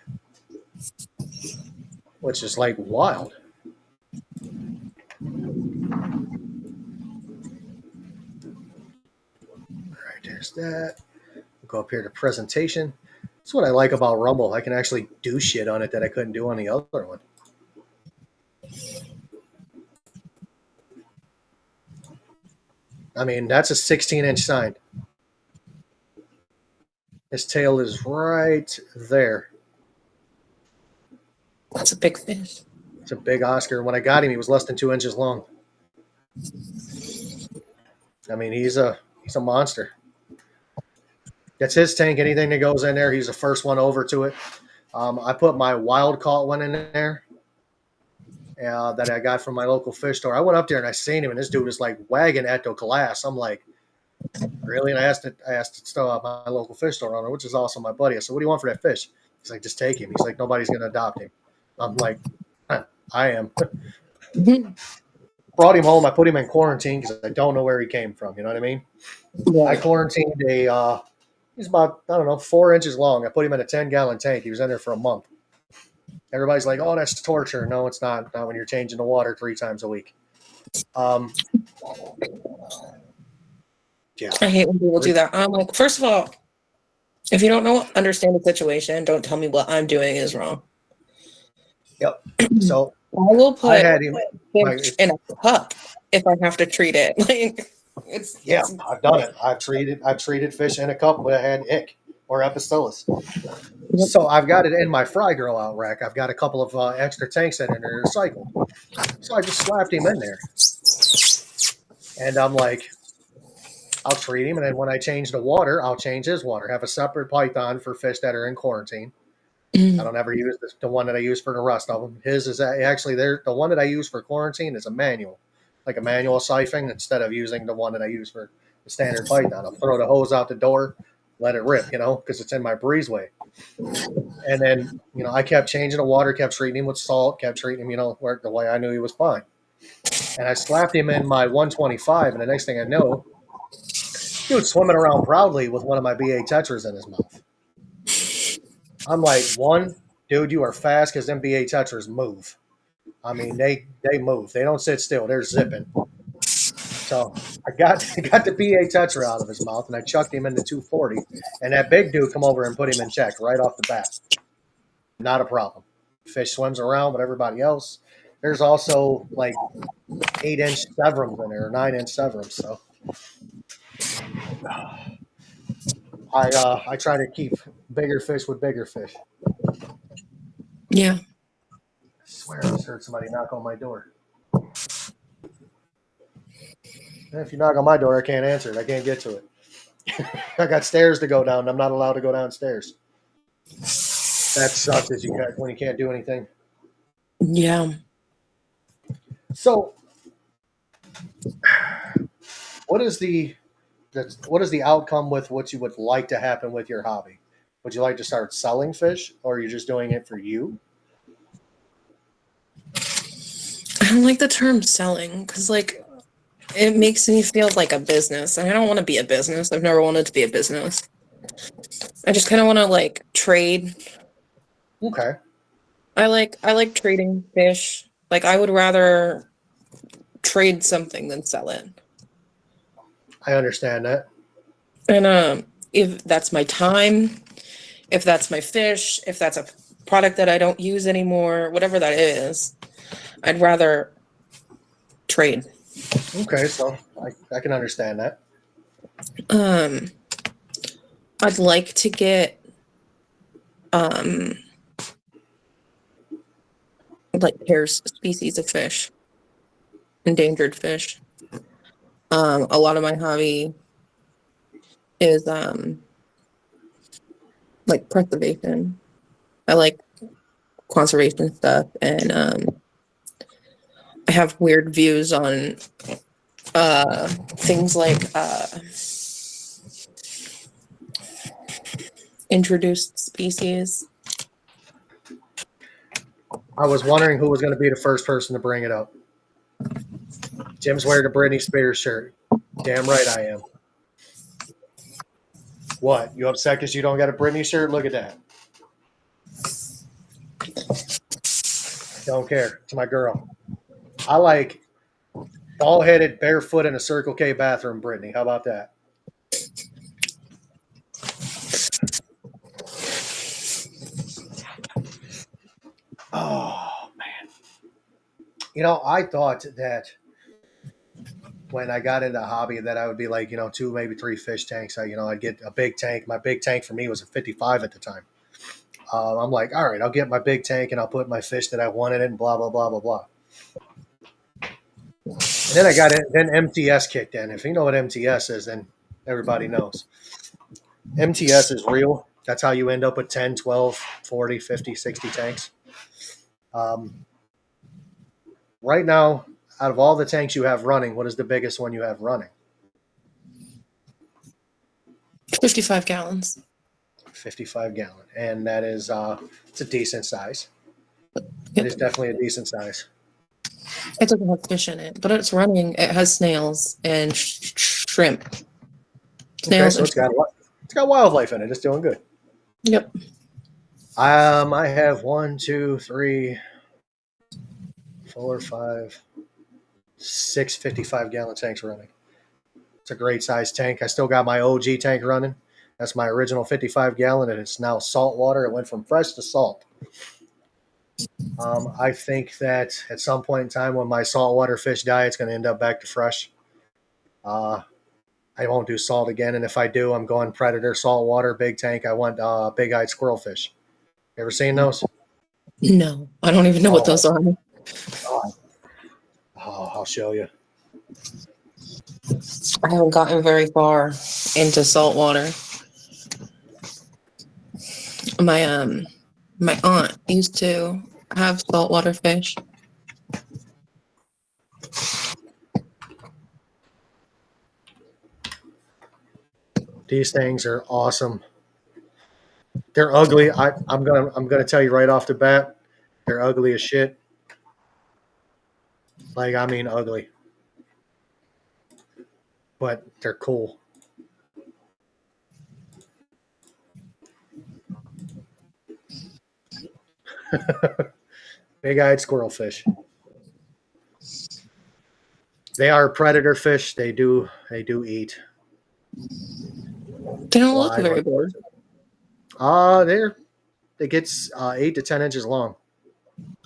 which is like wild. All right, there's that. We'll go up here to presentation. That's what I like about Rumble. I can actually do shit on it that I couldn't do on the other one. I mean, that's a 16-inch sign. His tail is right there. That's a big fish. It's a big Oscar. When I got him, he was less than 2 inches long. I mean, he's a monster. That's his tank. Anything that goes in there, he's the first one over to it. I put my wild caught one in there. that I got from my local fish store. I went up there and I seen him, and this dude was like wagging at the glass. I'm like, really? And I asked my local fish store owner, which is also my buddy. I said, what do you want for that fish? He's like, just take him. He's like, nobody's going to adopt him. I'm like, I am. Brought him home. I put him in quarantine because I don't know where he came from. You know what I mean? I quarantined he's about, I don't know, 4 inches long. I put him in a 10-gallon tank. He was in there for a month. Everybody's like, oh, that's torture. No, it's not. Not when you're changing the water 3 times a week. Yeah. I hate when people do that. I'm like, first of all, if you don't understand the situation, don't tell me what I'm doing is wrong. Yep. So I will put I had him fish in a cup if I have to treat it. Like I've done it. I've treated fish in a cup when I had ick or epistolus. So I've got it in my fry grill out rack. I've got a couple of extra tanks that are recycled. So I just slapped him in there, and I'm like, I'll treat him, and then when I change the water, I'll change his water. Have a separate python for fish that are in quarantine. I don't ever use the one that I use for the rest of them. His is actually the one that I use for quarantine is a manual, like a manual siphon instead of using the one that I use for the standard python. I'll throw the hose out the door, let it rip, because it's in my breezeway. And then, I kept changing the water, kept treating him with salt, kept treating him, the way I knew he was fine. And I slapped him in my 125, and the next thing I know, he was swimming around proudly with one of my BA tetras in his mouth. I'm like, dude, you are fast because them BA tetras move. I mean, they move. They don't sit still. They're zipping. So I got the BA tetra out of his mouth, and I chucked him into 240. And that big dude come over and put him in check right off the bat. Not a problem. Fish swims around with everybody else. There's also like 8-inch severums in there, or 9-inch severums. So I try to keep bigger fish with bigger fish. Yeah. I swear I just heard somebody knock on my door. And if you knock on my door, I can't answer it. I can't get to it. I got stairs to go down, and I'm not allowed to go downstairs. That sucks when you can't do anything. Yeah. So, what is the outcome with what you would like to happen with your hobby? Would you like to start selling fish, or are you just doing it for you? I don't like the term selling because, it makes me feel like a business, and I don't want to be a business. I've never wanted to be a business. I just kind of want to trade. Okay. I like trading fish. I would rather trade something than sell it. I understand that. And if that's my time, if that's my fish, if that's a product that I don't use anymore, whatever that is, I'd rather trade. Okay, so I can understand that. I'd like to get pairs species of fish, endangered fish. A lot of my hobby is preservation. I like conservation stuff, and I have weird views on things like introduced species. I was wondering who was going to be the first person to bring it up. Jim's wearing a Britney Spears shirt. Damn right I am. What? You upset because you don't got a Britney shirt? Look at that. Don't care. It's my girl. I like bald-headed, barefoot in a Circle K bathroom, Britney. How about that? Oh, man. I thought that when I got into a hobby that I would be 2, maybe 3 fish tanks. I'd get a big tank. My big tank for me was a 55 at the time. I'm like, all right, I'll get my big tank and I'll put my fish that I wanted in and blah, blah, blah, blah, blah. And then I got it. Then MTS kicked in. If you know what MTS is, then everybody knows. MTS is real. That's how you end up with 10, 12, 40, 50, 60 tanks. Right now, out of all the tanks you have running, what is the biggest one you have running? 55 gallons. 55 gallon, and that is it's a decent size. It Yep. is definitely a decent size. It doesn't have fish in it, but it's running. It has snails and shrimp. Okay, Snails so and shrimp. it's got wildlife in it. It's doing good. Yep. I have 1, 2, 3, 4, 5, 6 55-gallon tanks running. It's a great size tank. I still got my OG tank running. That's my original 55-gallon, and it's now salt water. It went from fresh to salt. I think that at some point in time, when my saltwater fish die, it's going to end up back to fresh. Uh, I won't do salt again, and if I do, I'm going predator saltwater big tank. I want big-eyed squirrelfish. You ever seen those? No, I don't even know what those are. Oh, I'll show you. I haven't gotten very far into saltwater. My aunt used to have saltwater fish. These things are awesome. They're ugly. I'm gonna tell you right off the bat, they're ugly as shit. Like I mean ugly, but they're cool. Big-eyed squirrelfish. They are predator fish. They do eat They don't look live. very big. They get 8 to 10 inches long.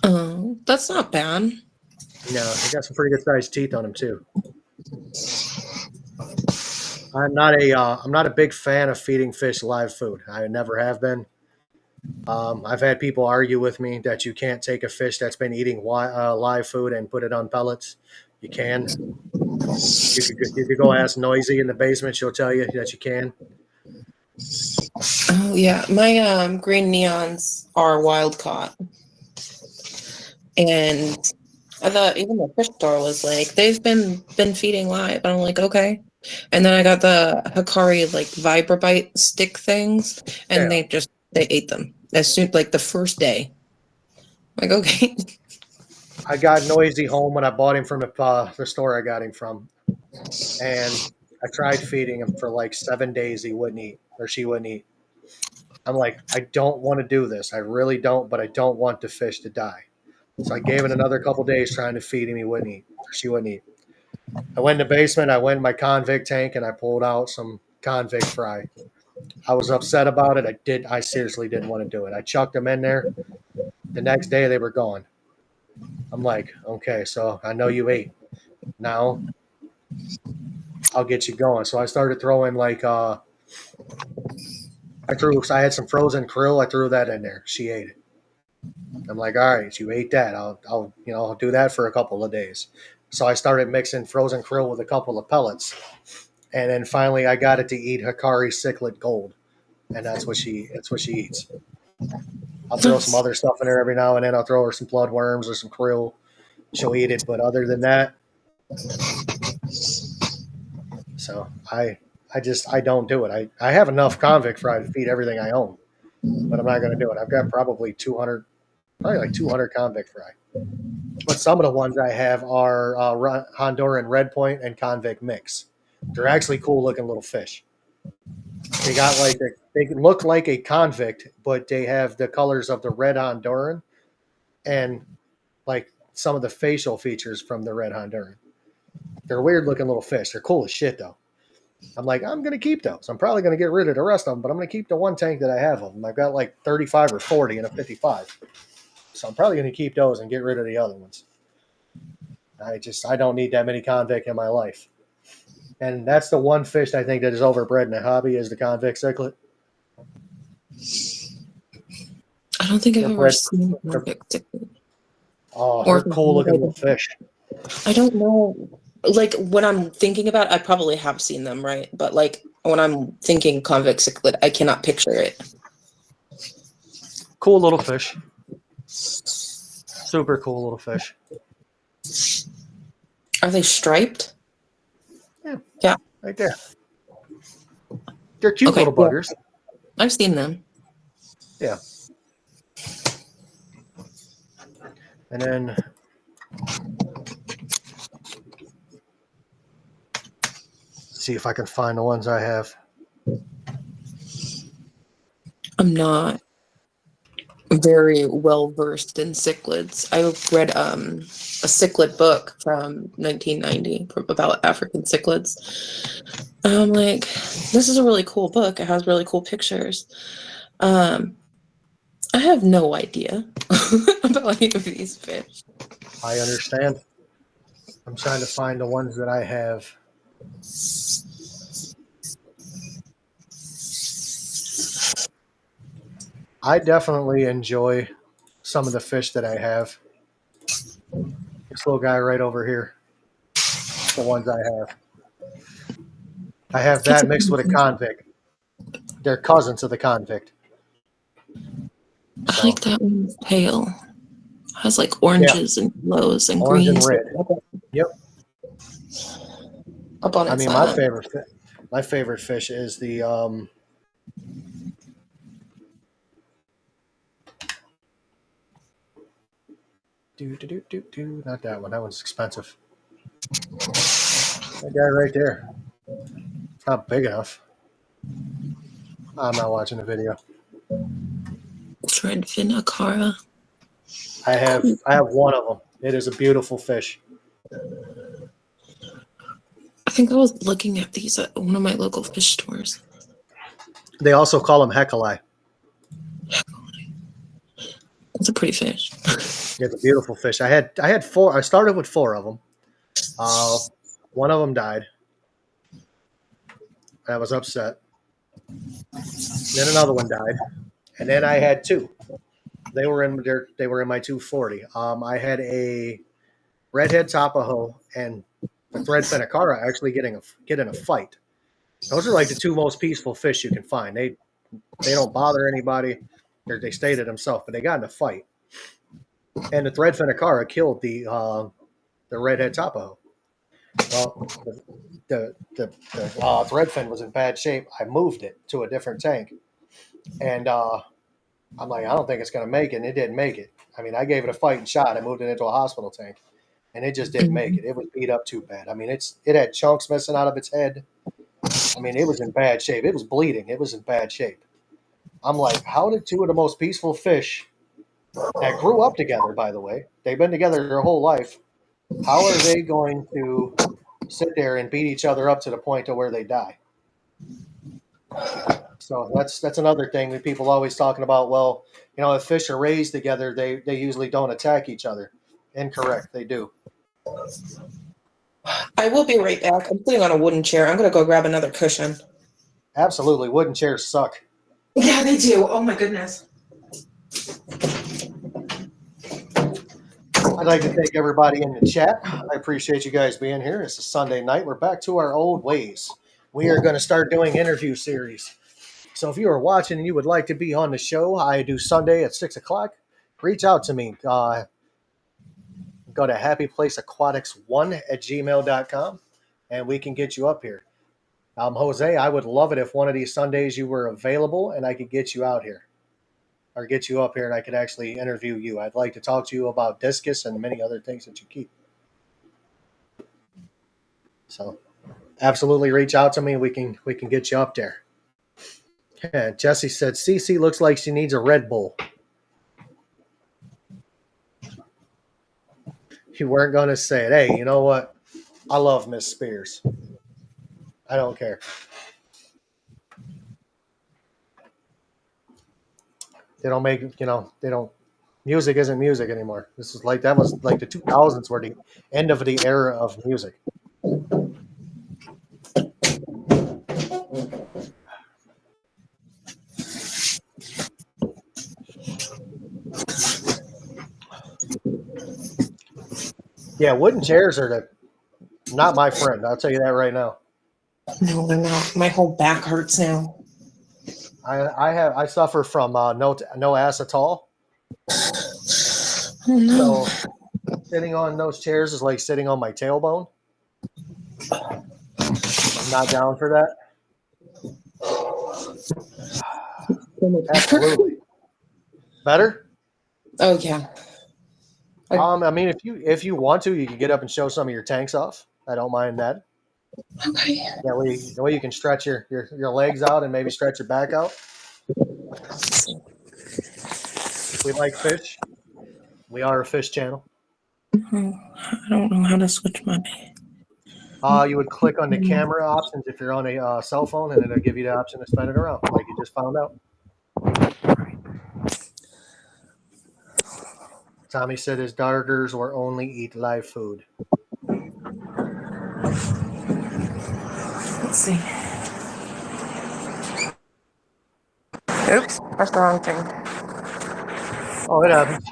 Oh, that's not bad. No, they got some pretty good sized teeth on them too. I'm not a big fan of feeding fish live food. I never have been. I've had people argue with me that you can't take a fish that's been eating live food and put it on pellets. You can. You could go ask Noisy in the basement. She'll tell you that you can. Oh yeah, my green neons are wild caught, and I thought even the fish store was like they've been feeding live, and I'm like okay. And then I got the Hikari like Vibrabite stick things, and Yeah. they ate them as soon like the first day. I'm like okay. I got Noisy home when I bought him from the store I got him from, and I tried feeding him for like 7 days. He wouldn't eat, or she wouldn't eat. I'm like, I don't want to do this. I really don't, but I don't want the fish to die. So I gave it another couple days trying to feed him. He wouldn't eat, or she wouldn't eat. I went in the basement. I went in my convict tank and I pulled out some convict fry. I was upset about it. I seriously didn't want to do it. I chucked them in there. The next day they were gone. I'm like, okay, so I know you ate. Now I'll get you going. So I started throwing like I had some frozen krill. I threw that in there. She ate it. I'm like, all right, you ate that. I'll do that for a couple of days. So I started mixing frozen krill with a couple of pellets, and then finally I got it to eat Hikari cichlid gold, and that's what she eats. I'll throw some other stuff in there every now and then. I'll throw her some bloodworms or some krill. She'll eat it, but other than that, so I don't do it. I have enough convict fry to feed everything I own, but I'm not going to do it. I've got probably 200, probably like 200 convict fry. But some of the ones I have are Honduran red point and convict mix. They're actually cool looking little fish. They look like a convict, but they have the colors of the red Honduran and like some of the facial features from the red Honduran. They're weird looking little fish. They're cool as shit though. I'm like, I'm gonna keep those. I'm probably gonna get rid of the rest of them, but I'm gonna keep the one tank that I have of them. I've got like 35 or 40 in a 55, so I'm probably gonna keep those and get rid of the other ones. I don't need that many convict in my life. And that's the one fish I think that is overbred in the hobby is the convict cichlid. I don't think I've They're ever bred. seen They're, convict. they're Or cool looking little fish. I don't know. Like when I'm thinking about, I probably have seen them, right? But like when I'm thinking convict cichlid, I cannot picture it. Cool little fish. Super cool little fish. Are they striped? Yeah. Yeah. Right there. They're cute Okay, little buggers. yeah. I've seen them. Yeah. And then see if I can find the ones I have. I'm not very well versed in cichlids. I read a cichlid book from 1990 about African cichlids. And I'm like, this is a really cool book. It has really cool pictures. I have no idea about any of these fish. I understand. I'm trying to find the ones that I have. I definitely enjoy some of the fish that I have. This little guy right over here, the ones I have. I have that mixed with a convict. They're cousins of the convict. I like that one's tail. It has like oranges and yellows and Orange and greens. red. Yep. Up on its I mean, my favorite fish is the not that one. That one's expensive. That guy right there. It's not big enough. I'm not watching the video. Threadfin acara. I have one of them. It is a beautiful fish. I think I was looking at these at one of my local fish stores. They also call them hecali. It's a pretty fish. It's a beautiful fish. I had four. I started with four of them. One of them died. I was upset. Then another one died, and then I had two. They were in my 240. I had a redhead tapaho and a threadfin acara actually get in a fight. Those are like the two most peaceful fish you can find. They don't bother anybody. They stay to themselves, but they got in a fight. And the threadfin acara killed the redhead tapaho. Well, the threadfin was in bad shape. I moved it to a different tank, and I'm like, I don't think it's going to make it. And it didn't make it. I mean, I gave it a fighting shot. I moved it into a hospital tank, and it just didn't make it. It was beat up too bad. I mean, it had chunks missing out of its head. I mean, it was in bad shape. It was bleeding. It was in bad shape. I'm like, how did two of the most peaceful fish that grew up together, by the way, they've been together their whole life, how are they going to sit there and beat each other up to the point to where they die? So that's another thing that people always talking about. Well, if fish are raised together, they usually don't attack each other. Incorrect. They do. I will be right back. I'm sitting on a wooden chair. I'm going to go grab another cushion. Absolutely. Wooden chairs suck. Yeah, they do. Oh, my goodness. I'd like to thank everybody in the chat. I appreciate you guys being here. It's a Sunday night. We're back to our old ways. We are going to start doing interview series. So if you are watching and you would like to be on the show, I do Sunday at 6 o'clock. Reach out to me. Go to happyplaceaquatics1@gmail.com, and we can get you up here. Jose, I would love it if one of these Sundays you were available and I could get you out here or get you up here and I could actually interview you. I'd like to talk to you about discus and many other things that you keep. So absolutely reach out to me. We can get you up there. Yeah, Jesse said, Cece looks like she needs a Red Bull. You weren't going to say it. Hey, you know what? I love Miss Spears. I don't care. They don't make, music isn't music anymore. That was like the 2000s were the end of the era of music. Yeah, wooden chairs are not my friend. I'll tell you that right now. No, they're not. My whole back hurts now. I suffer from no acetol. Oh no. So sitting on those chairs is like sitting on my tailbone. I'm not down for that. Absolutely. Better? Oh yeah. I mean, if you want to, you can get up and show some of your tanks off. I don't mind that. Okay. That way you can stretch your legs out and maybe stretch your back out. We like fish. We are a fish channel. I don't know how to switch my. You would click on the camera options if you're on a cell phone, and it'll give you the option to spin it around, like you just found out. Tommy said his darters will only eat live food. Let's see. Oops, that's the wrong thing. Oh, it happens.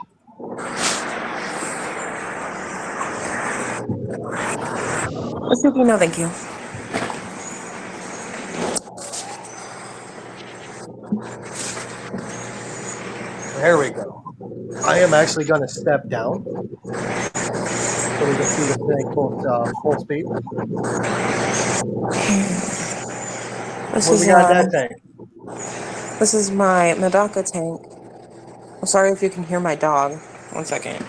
Let's see if you know. Thank you. There we go. I am actually going to step down so we can see the thing full speed. What we got in that tank? This is my Medaka tank. I'm sorry if you can hear my dog. 1 second.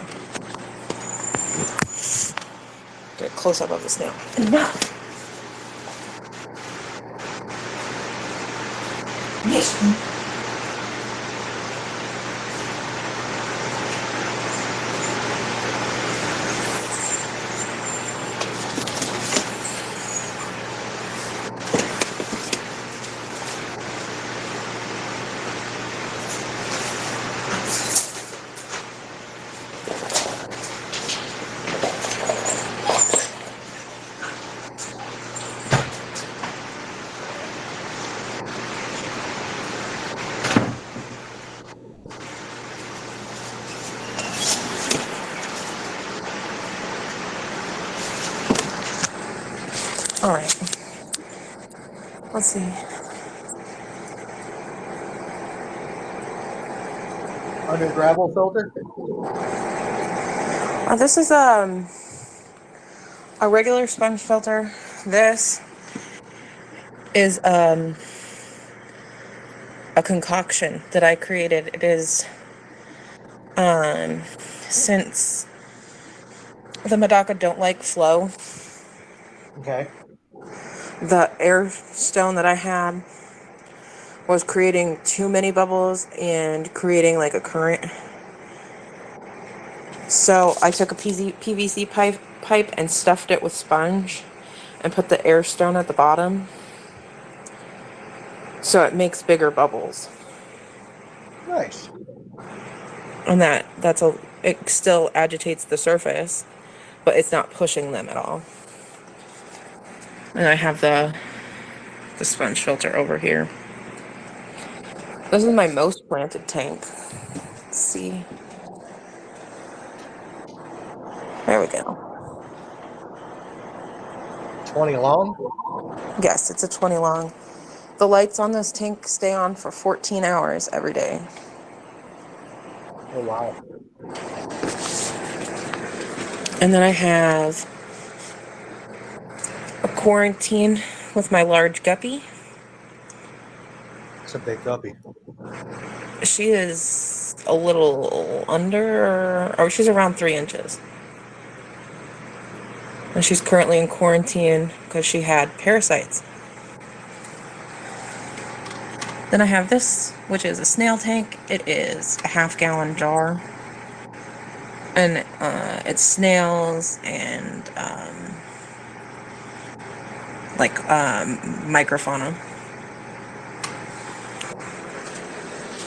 Get a close up of the snail. Enough. All right. Let's see. Under gravel filter? This is a regular sponge filter. This is a concoction that I created. It is since the Medaka don't like flow. Okay. The air stone that I had was creating too many bubbles and creating like a current. So I took a PVC pipe and stuffed it with sponge and put the air stone at the bottom. So it makes bigger bubbles. Nice. And it still agitates the surface, but it's not pushing them at all. And I have the sponge filter over here. This is my most planted tank. Let's see. There we go. 20 long? Yes, it's a 20 long. The lights on this tank stay on for 14 hours every day. Oh, wow. And then I have a quarantine with my large guppy. It's a big guppy. She is a little under, or she's around 3 inches. And she's currently in quarantine because she had parasites. Then I have this, which is a snail tank. It is a 1/2 gallon jar. And it's snails and microfauna.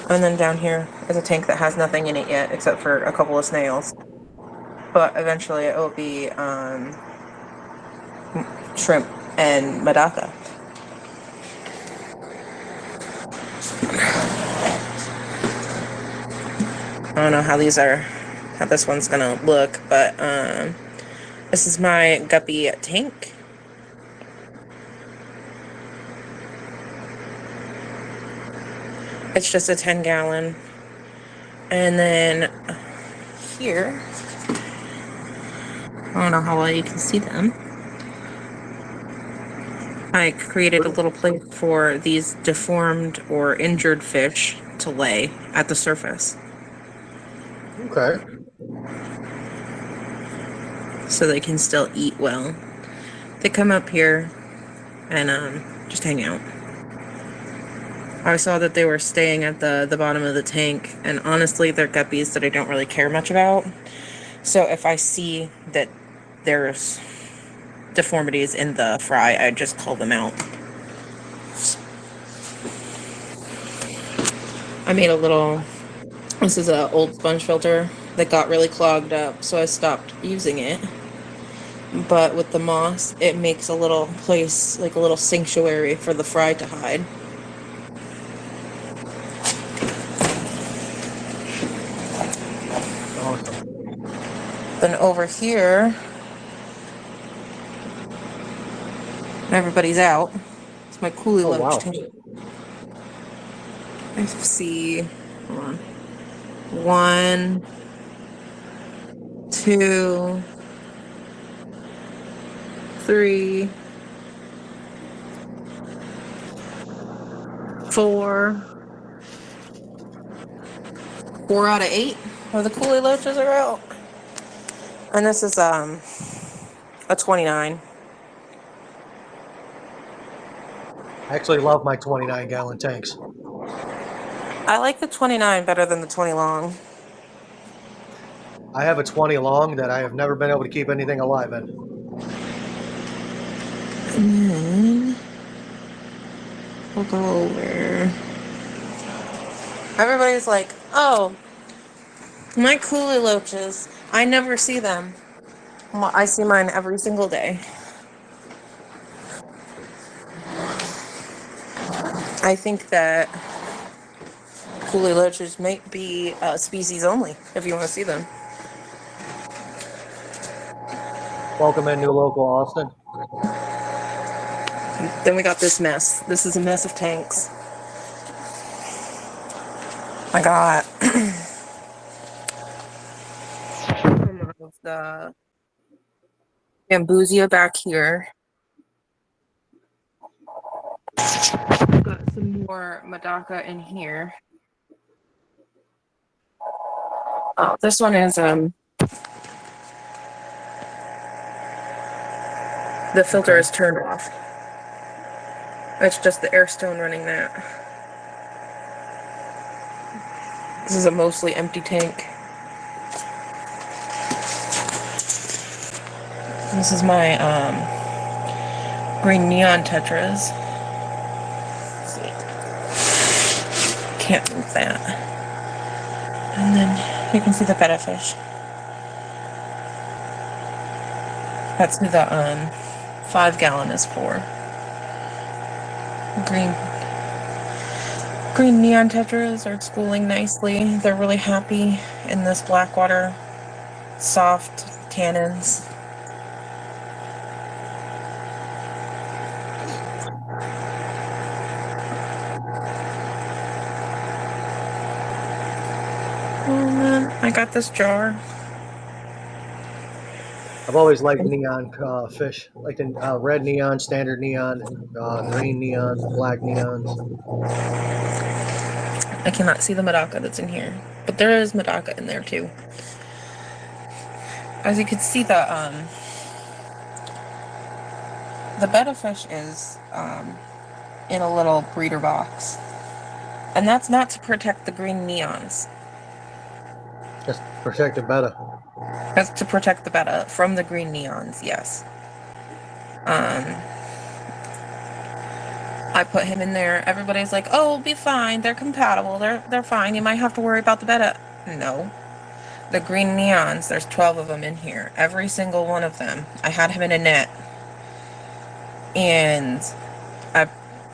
And then down here is a tank that has nothing in it yet except for a couple of snails. But eventually it will be shrimp and Medaka. I don't know how this one's gonna look, but this is my guppy tank. It's just a 10 gallon. And then here, I don't know how well you can see them. I created a little place for these deformed or injured fish to lay at the surface Okay. so they can still eat well. They come up here and just hang out. I saw that they were staying at the bottom of the tank, and honestly, they're guppies that I don't really care much about. So if I see that there's deformities in the fry, I just call them out. I made a little, this is an old sponge filter that got really clogged up, so I stopped using it. But with the moss, it makes a little place, like a little sanctuary for the fry to hide. Awesome. Then over here, everybody's out. It's my coolie Oh, loach wow. tank. I see, hold on. 1, 2, 3, 4. 4 out of 8 of the coolie loaches are out. And this is a 29. I actually love my 29-gallon tanks. I like the 29 better than the 20 long. I have a 20 long that I have never been able to keep anything alive in. And then we'll go over. Everybody's like, oh, my coolie loaches, I never see them. Well, I see mine every single day. I think that coolie loaches might be species only, if you want to see them. Welcome in, new local Austin. Then we got this mess. This is a mess of tanks. I got some of the Gambusia back here. Got some more Medaka in here. Oh, this one is the filter is turned off. It's just the air stone running that. This is a mostly empty tank. This is my green neon tetras. Let's see. Can't move that. And then you can see the betta fish. That's who the 5-gallon is for. Green neon tetras are schooling nicely. They're really happy in this blackwater soft tannins. And then I got this jar. I've always liked neon fish, like the red neon, standard neon, green neons, black neons. I cannot see the Medaka that's in here, but there is Medaka in there too. As you can see, the betta fish is in a little breeder box, and that's not to protect the green neons. Just protect the betta. That's to protect the betta from the green neons. Yes. I put him in there. Everybody's like, "Oh, we'll be fine. They're compatible. They're fine. You might have to worry about the betta." No. The green neons, there's 12 of them in here. Every single one of them. I had him in a net. And I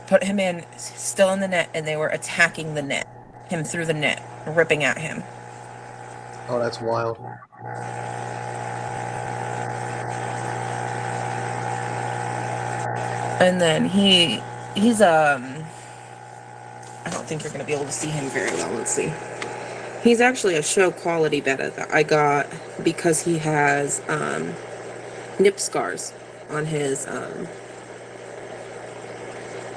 put him in, still in the net, and they were attacking the net. Him through the net, ripping at him. Oh, that's wild. And then he's I don't think you're gonna be able to see him very well. Let's see. He's actually a show quality betta that I got because he has nip scars on his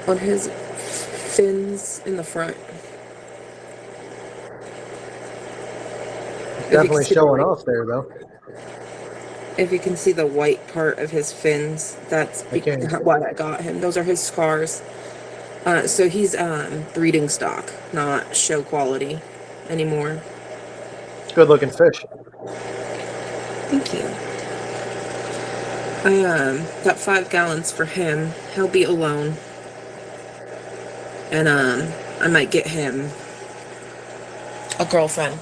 on his fins in the front. It's If you can definitely see the showing white, off there, though. if you can see the white part of his fins, that's I can. why I got him. Those are his scars. So he's breeding stock, not show quality anymore. Good looking fish. Thank you. I got 5 gallons for him. He'll be alone, and I might get him a girlfriend,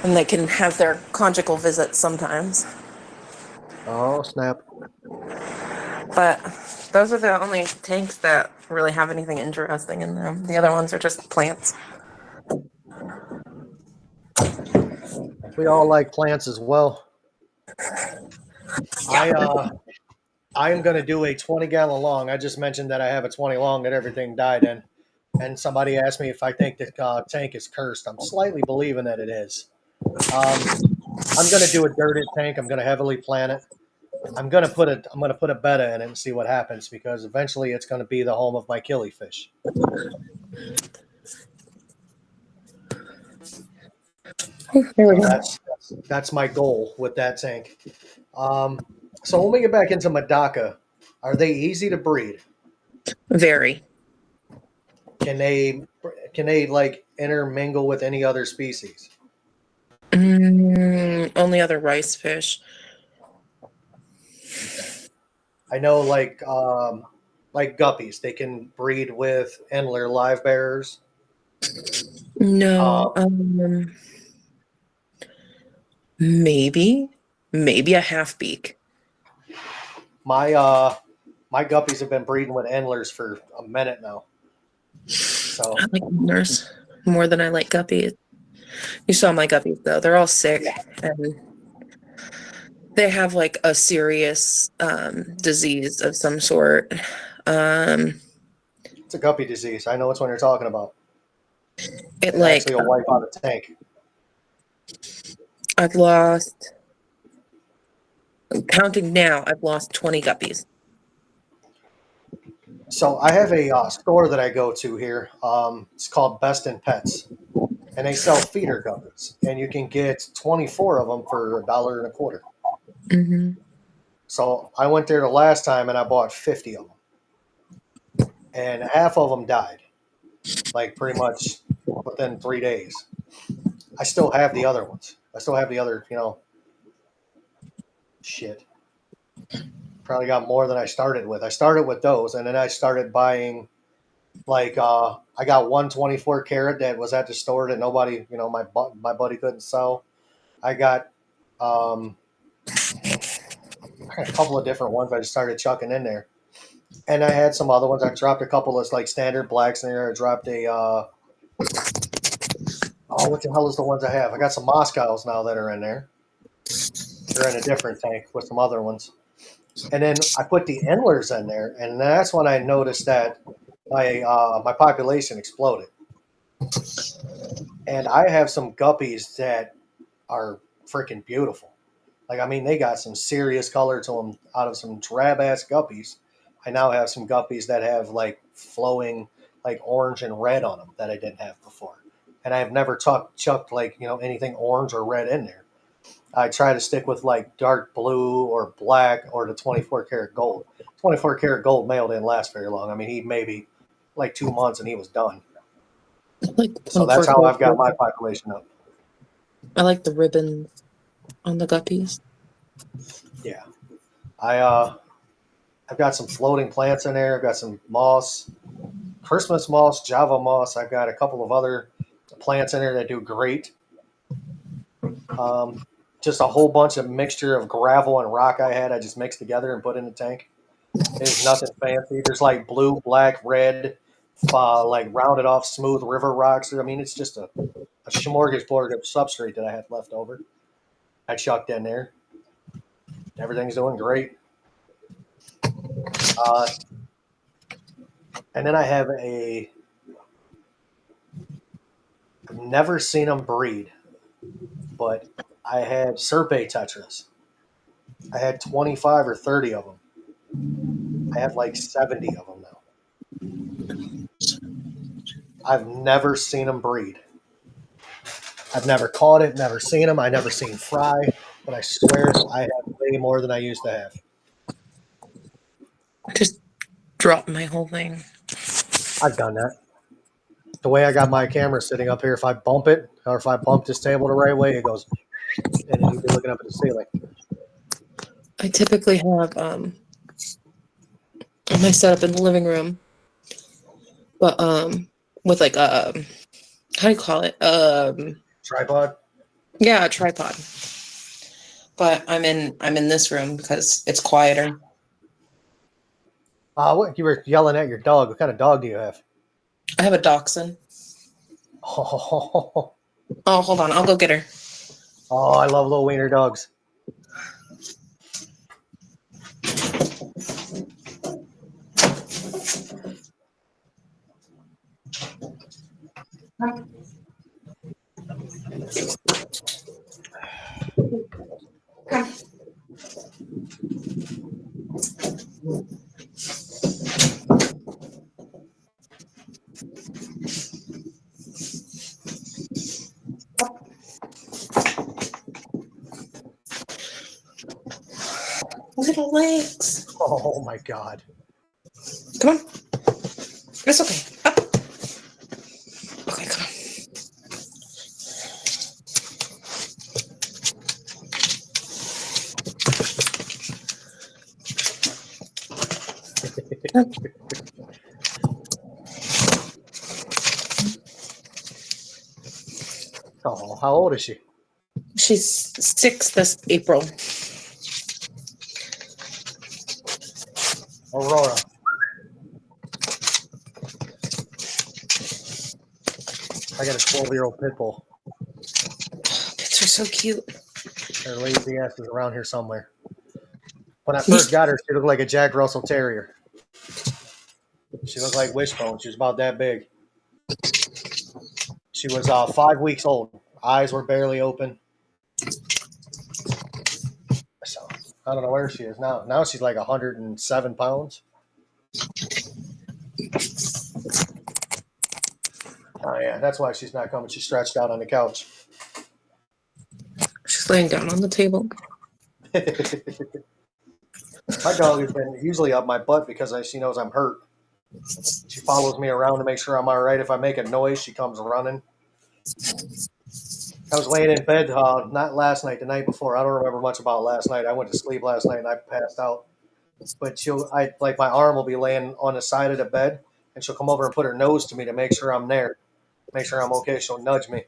and they can have their conjugal visits sometimes. Oh, snap. But those are the only tanks that really have anything interesting in them. The other ones are just plants. We all like plants as well. I am going to do a 20-gallon long. I just mentioned that I have a 20 long that everything died in. And somebody asked me if I think the tank is cursed. I'm slightly believing that it is. I'm going to do a dirted tank. I'm going to heavily plan it. I'm going to put a betta in it and see what happens because eventually it's going to be the home of my killifish. There we So go. that's my goal with that tank. Um, so when we get back into Medaka, are they easy to breed? Very. Can they can they like intermingle with any other species? Only other rice fish. Okay. I know like guppies, they can breed with Endler live bearers. No, Um, maybe a half beak. my my guppies have been breeding with Endlers for a minute now. So I like owners more than I like guppies. You saw my guppies though; they're all sick yeah, and they have like a serious disease of some sort. Um, it's a guppy disease. I know which one you're talking about. it It actually like will wipe out a tank. I've lost counting now. I've lost 20 guppies. So I have a store that I go to here. It's called Best in Pets, and they sell feeder guppies, and you can get 24 of them for $1.25. Hmm. So I went there the last time and I bought 50 of them, and half of them died, like pretty much within 3 days. I still have the other ones. I still have the other, shit. Probably got more than I started with. I started with those, and then I started buying like I got 124 carat that was at the store that nobody, my buddy couldn't sell. I got um, a couple of different ones I just started chucking in there, and I had some other ones. I dropped a couple of like standard blacks in there. I dropped a what the hell is the ones I have? I got some Moscows now that are in there. They're in a different tank with some other ones. And then I put the Endlers in there, and that's when I noticed that my population exploded. And I have some guppies that are freaking beautiful. Like I mean, they got some serious color to them out of some drab ass guppies. I now have some guppies that have like flowing like orange and red on them that I didn't have before. And I've never chucked like anything orange or red in there. I try to stick with like dark blue or black or the 24 karat gold. 24 karat gold male didn't last very long. I mean, he maybe like 2 months and he was done. I like the So 24 that's how karat I've got my gold. population up. I like the ribbons on the guppies. Yeah. I I've got some floating plants in there. I've got some moss, Christmas moss, Java moss. I've got a couple of other plants in there that do great. Um, just a whole bunch of mixture of gravel and rock I just mixed together and put in the tank. There's nothing fancy. There's like blue, black, red, like rounded off smooth river rocks. I mean, it's just a smorgasbord of substrate that I had left over. I chucked in there. Everything's doing great. Uh, and then I have I've never seen them breed, but I had Serpe tetras. I had 25 or 30 of them. I have like 70 of them now. I've never seen them breed. I've never caught it, never seen them. I never seen fry, but I swear I have way more than I used to have. I just dropped my whole thing. I've done that. The way I got my camera sitting up here, if I bump it or if I bump this table the right way, it goes, and you'd be looking up at the ceiling. I typically have my setup in the living room, but with like how do you call it? Tripod? Yeah, a tripod. But I'm in this room because it's quieter. What you were yelling at your dog? What kind of dog do you have? I have a dachshund. Oh, Oh, hold on, I'll go get her. I love little wiener dogs. Little legs. Oh my god. Come on. It's okay. Up. Okay, come on. Oh, how old is she? She's 6 this April. Aurora. I got a 12-year-old pit bull. Pits are so cute. Her lazy ass is around here somewhere. When I first got her, she looked like a Jack Russell Terrier. She looked like Wishbone. She was about that big. She was 5 weeks old. Eyes were barely open. So I don't know where she is now. Now she's like 107 pounds. Oh yeah, that's why she's not coming. She's stretched out on the couch. She's laying down on the table. My dog has been usually up my butt because she knows I'm hurt. She follows me around to make sure I'm all right. If I make a noise, she comes running. I was laying in bed, not last night, the night before. I don't remember much about last night. I went to sleep last night and I passed out. But like my arm will be laying on the side of the bed, and she'll come over and put her nose to me to make sure I'm there, make sure I'm okay. She'll nudge me,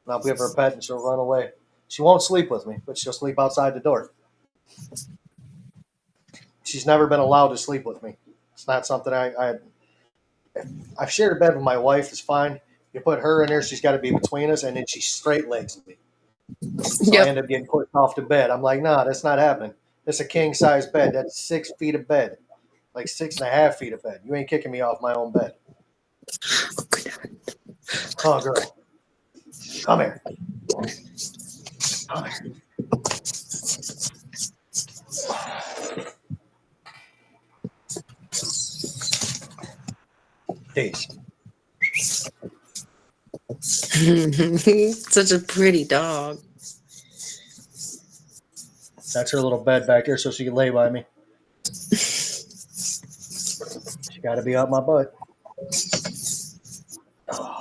and I'll give her a pet, and she'll run away. She won't sleep with me, but she'll sleep outside the door. She's never been allowed to sleep with me. It's not something I've shared a bed with my wife. It's fine. You put her in there, she's got to be between us, and then she straight legs me. So I end up getting pushed off the bed. I'm like, nah, that's not happening. It's a king size bed. That's 6 feet of bed, like 6.5 feet of bed. You ain't kicking me off my own bed. Oh, girl, come here. Come here. Days. Such a pretty dog. That's her little bed back there so she can lay by me. She got to be up my butt. Oh,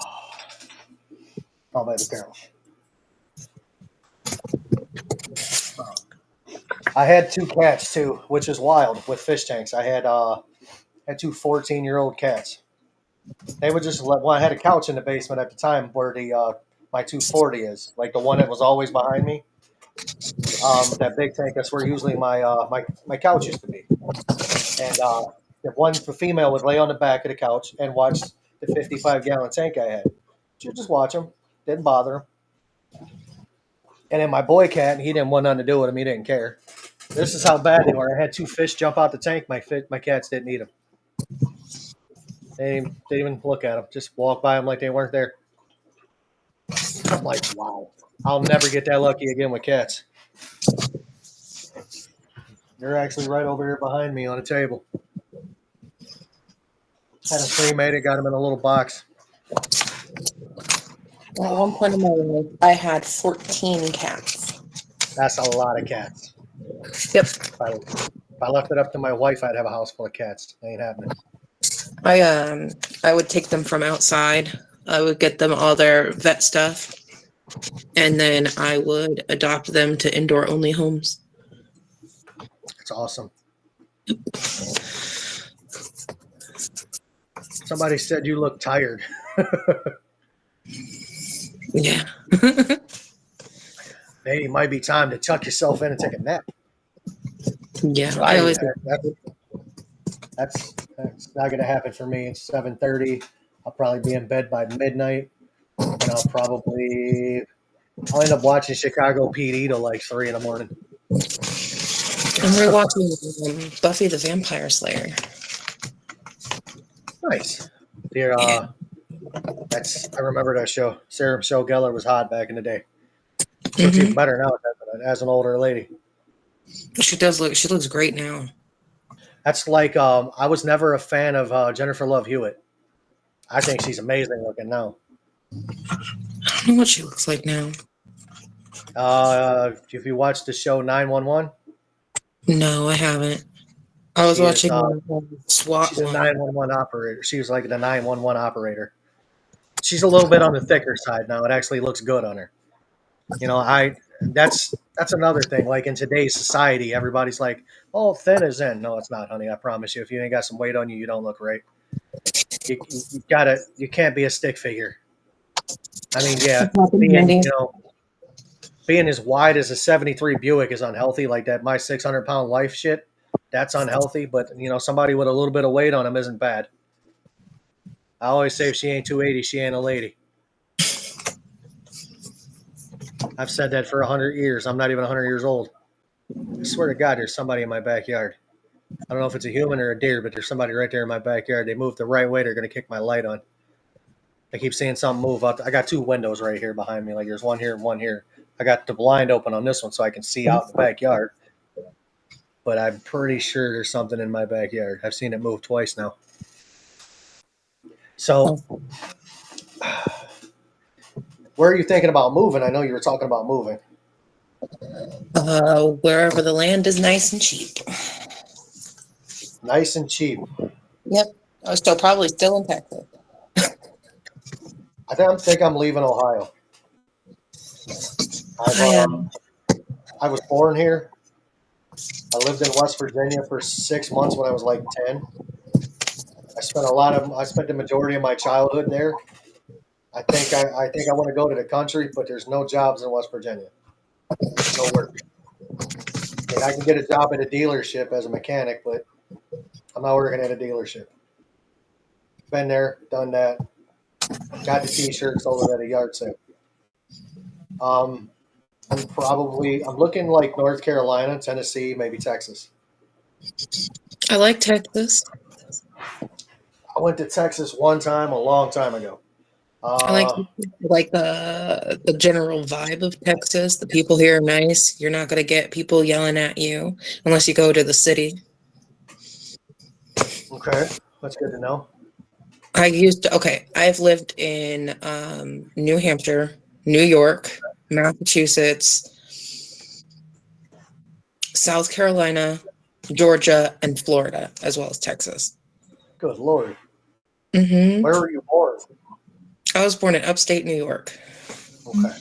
baby girl. I had 2 cats too, which is wild with fish tanks. I had 2 14-year-old cats. They would just well, I had a couch in the basement at the time where the my 240 is, like the one that was always behind me. That big tank, that's where usually my couch used to be. And the female would lay on the back of the couch and watch the 55-gallon tank I had. She would just watch them, didn't bother him. And then my boy cat, he didn't want nothing to do with him. He didn't care. This is how bad they were. I had 2 fish jump out the tank. My cats didn't eat them. They didn't even look at them. Just walk by them like they weren't there. I'm like, wow. I'll never get that lucky again with cats. They're actually right over here behind me on a table. Had them cremated, got them in a little box. At one point in my life, I had 14 cats. That's a lot of cats. Yep. If I left it up to my wife, I'd have a house full of cats. Ain't happening. I would take them from outside. I would get them all their vet stuff, and then I would adopt them to indoor only homes. It's awesome. Somebody said you look tired. Yeah. Hey, it might be time to tuck yourself in and take a nap. Yeah. I always that's not going to happen for me. It's 7:30. I'll probably be in bed by midnight, and I'll end up watching Chicago PD till like 3 in the morning. I'm rewatching Buffy the Vampire Slayer. Nice. Dear, I remember that show. Sarah Michelle Gellar was hot back in the day. She looks even better now as an older lady. She looks great now. That's like I was never a fan of Jennifer Love Hewitt. I think she's amazing looking now. I don't know what she looks like now. If you watch the show 911, No, I haven't. I was watching SWAT. She's a 911 operator. She was like the 911 operator. She's a little bit on the thicker side now. It actually looks good on her. You know, that's another thing. Like in today's society, everybody's like, "Oh, thin is in." No, it's not, honey. I promise you. If you ain't got some weight on you, you don't look right. You can't be a stick figure. I mean, yeah, being as wide as a 73 Buick is unhealthy. Like that, my 600-pound life shit, that's unhealthy. But somebody with a little bit of weight on them isn't bad. I always say if she ain't 280, she ain't a lady. I've said that for 100 years. I'm not even 100 years old. I swear to God, there's somebody in my backyard. I don't know if it's a human or a deer, but there's somebody right there in my backyard. They move the right way, they're going to kick my light on. I keep seeing something move out. I got two windows right here behind me. Like there's one here and one here. I got the blind open on this one so I can see out in the backyard. But I'm pretty sure there's something in my backyard. I've seen it move twice now. So, where are you thinking about moving? I know you were talking about moving. Wherever the land is nice and cheap. Nice and cheap. Yep. I was probably still in Texas. I think I'm leaving Ohio. I was born here. I lived in West Virginia for 6 months when I was like 10. I spent the majority of my childhood there. I think I want to go to the country, but there's no jobs in West Virginia. No work. I mean, I can get a job at a dealership as a mechanic, but I'm not working at a dealership. Been there, done that. Got the T-shirts over at a yard sale. I'm looking like North Carolina, Tennessee, maybe Texas. I like Texas. I went to Texas one time a long time ago. I like the general vibe of Texas. The people here are nice. You're not going to get people yelling at you unless you go to the city. Okay, that's good to know. I've lived in New Hampshire, New York, Massachusetts, South Carolina, Georgia, and Florida, as well as Texas. Good Lord. Mm-hmm. Where were you born? I was born in upstate New York. Okay.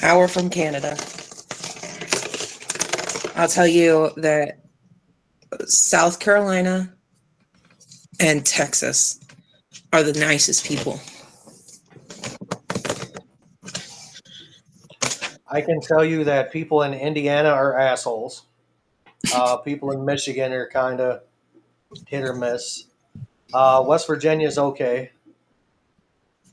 Hour from Canada. I'll tell you that South Carolina and Texas are the nicest people. I can tell you that people in Indiana are assholes. People in Michigan are kind of hit or miss. West Virginia is okay.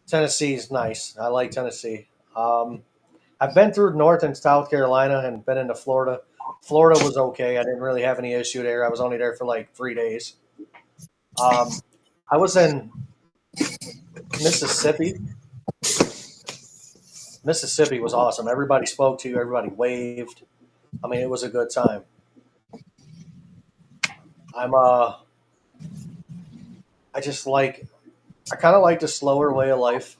Tennessee's nice. I like Tennessee. I've been through North and South Carolina and been into Florida. Florida was okay. I didn't really have any issue there. I was only there for like 3 days. I was in Mississippi. Mississippi was awesome. Everybody spoke to you. Everybody waved. I mean, it was a good time. I'm I just like I kind of like the slower way of life.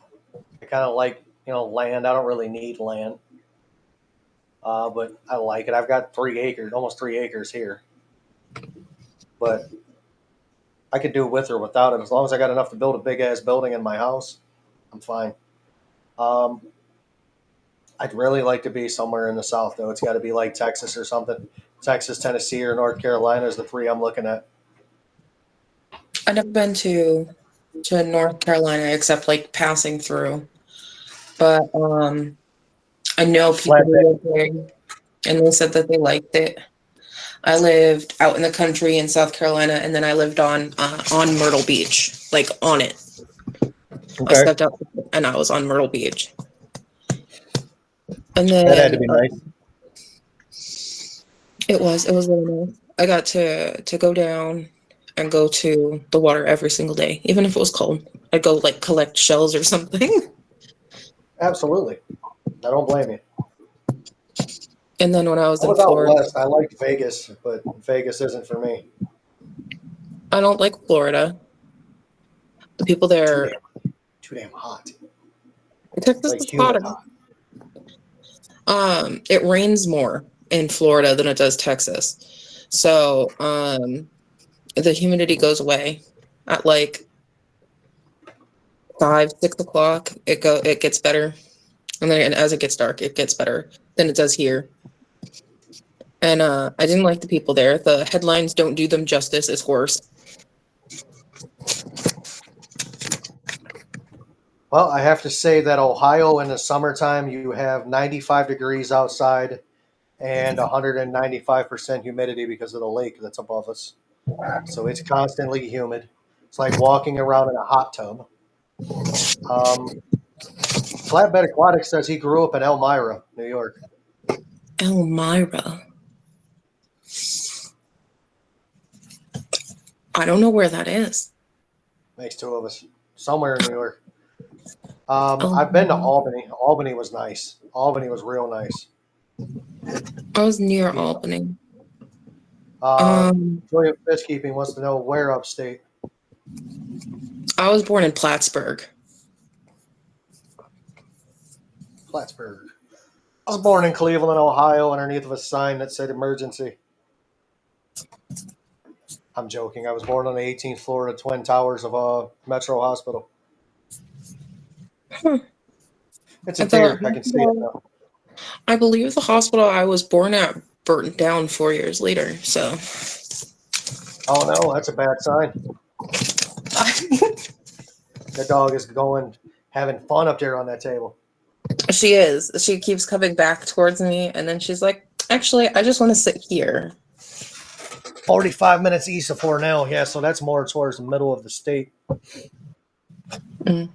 I kind of like land. I don't really need land, but I like it. I've got 3 acres, almost 3 acres here, but I could do with or without it as long as I got enough to build a big ass building in my house. I'm fine. Um, I'd really like to be somewhere in the South though. It's got to be like Texas or something. Texas, Tennessee, or North Carolina is the three I'm looking at. I've never been to North Carolina except like passing through. But I know people Flatbed. who live there and they said that they liked it. I lived out in the country in South Carolina and then I lived on Myrtle Beach, like on it. I Okay, stepped out and I was on Myrtle Beach. And that had to then be nice. it was really nice. I got to go down and go to the water every single day, even if it was cold. I'd go like collect shells or something. Absolutely, I don't blame you. And then when I was I in was out Florida, west. I liked Vegas, but Vegas isn't for me. I don't like Florida. The people Too there, too damn hot. It's Texas like is humid hotter. hot. It rains more in Florida than it does Texas. So, the humidity goes away at like 5, 6 o'clock. It gets better. And then as it gets dark, it gets better than it does here. And I didn't like the people there. The headlines don't do them justice. It's worse. Well, I have to say that Ohio in the summertime, you have 95 degrees outside and 195% humidity because of the lake that's above us. So it's constantly humid. It's like walking around in a hot tub. Um, Flatbed Aquatic says he grew up in Elmira, New York. Elmira. I don't know where that is. Makes two of us. Somewhere in New York. Oh, I've been to Albany. Albany was nice. Albany was real nice. I was near Albany. Uh, Um, Joy of Fish Keeping wants to know where upstate. I was born in Plattsburgh. Plattsburgh. I was born in Cleveland, Ohio, underneath of a sign that said emergency. I'm joking. I was born on the 18th floor of the Twin Towers of Metro Hospital. Huh. It's a I thought, deer. I can see it now. I believe the hospital I was born at burnt down 4 years later. So Oh no, that's a bad sign. The dog is going, having fun up there on that table. she is. She keeps coming back towards me, and then she's like, "Actually, I just want to sit here." 45 minutes east of Hornell. Yeah, so that's more towards the middle of the state. Mm.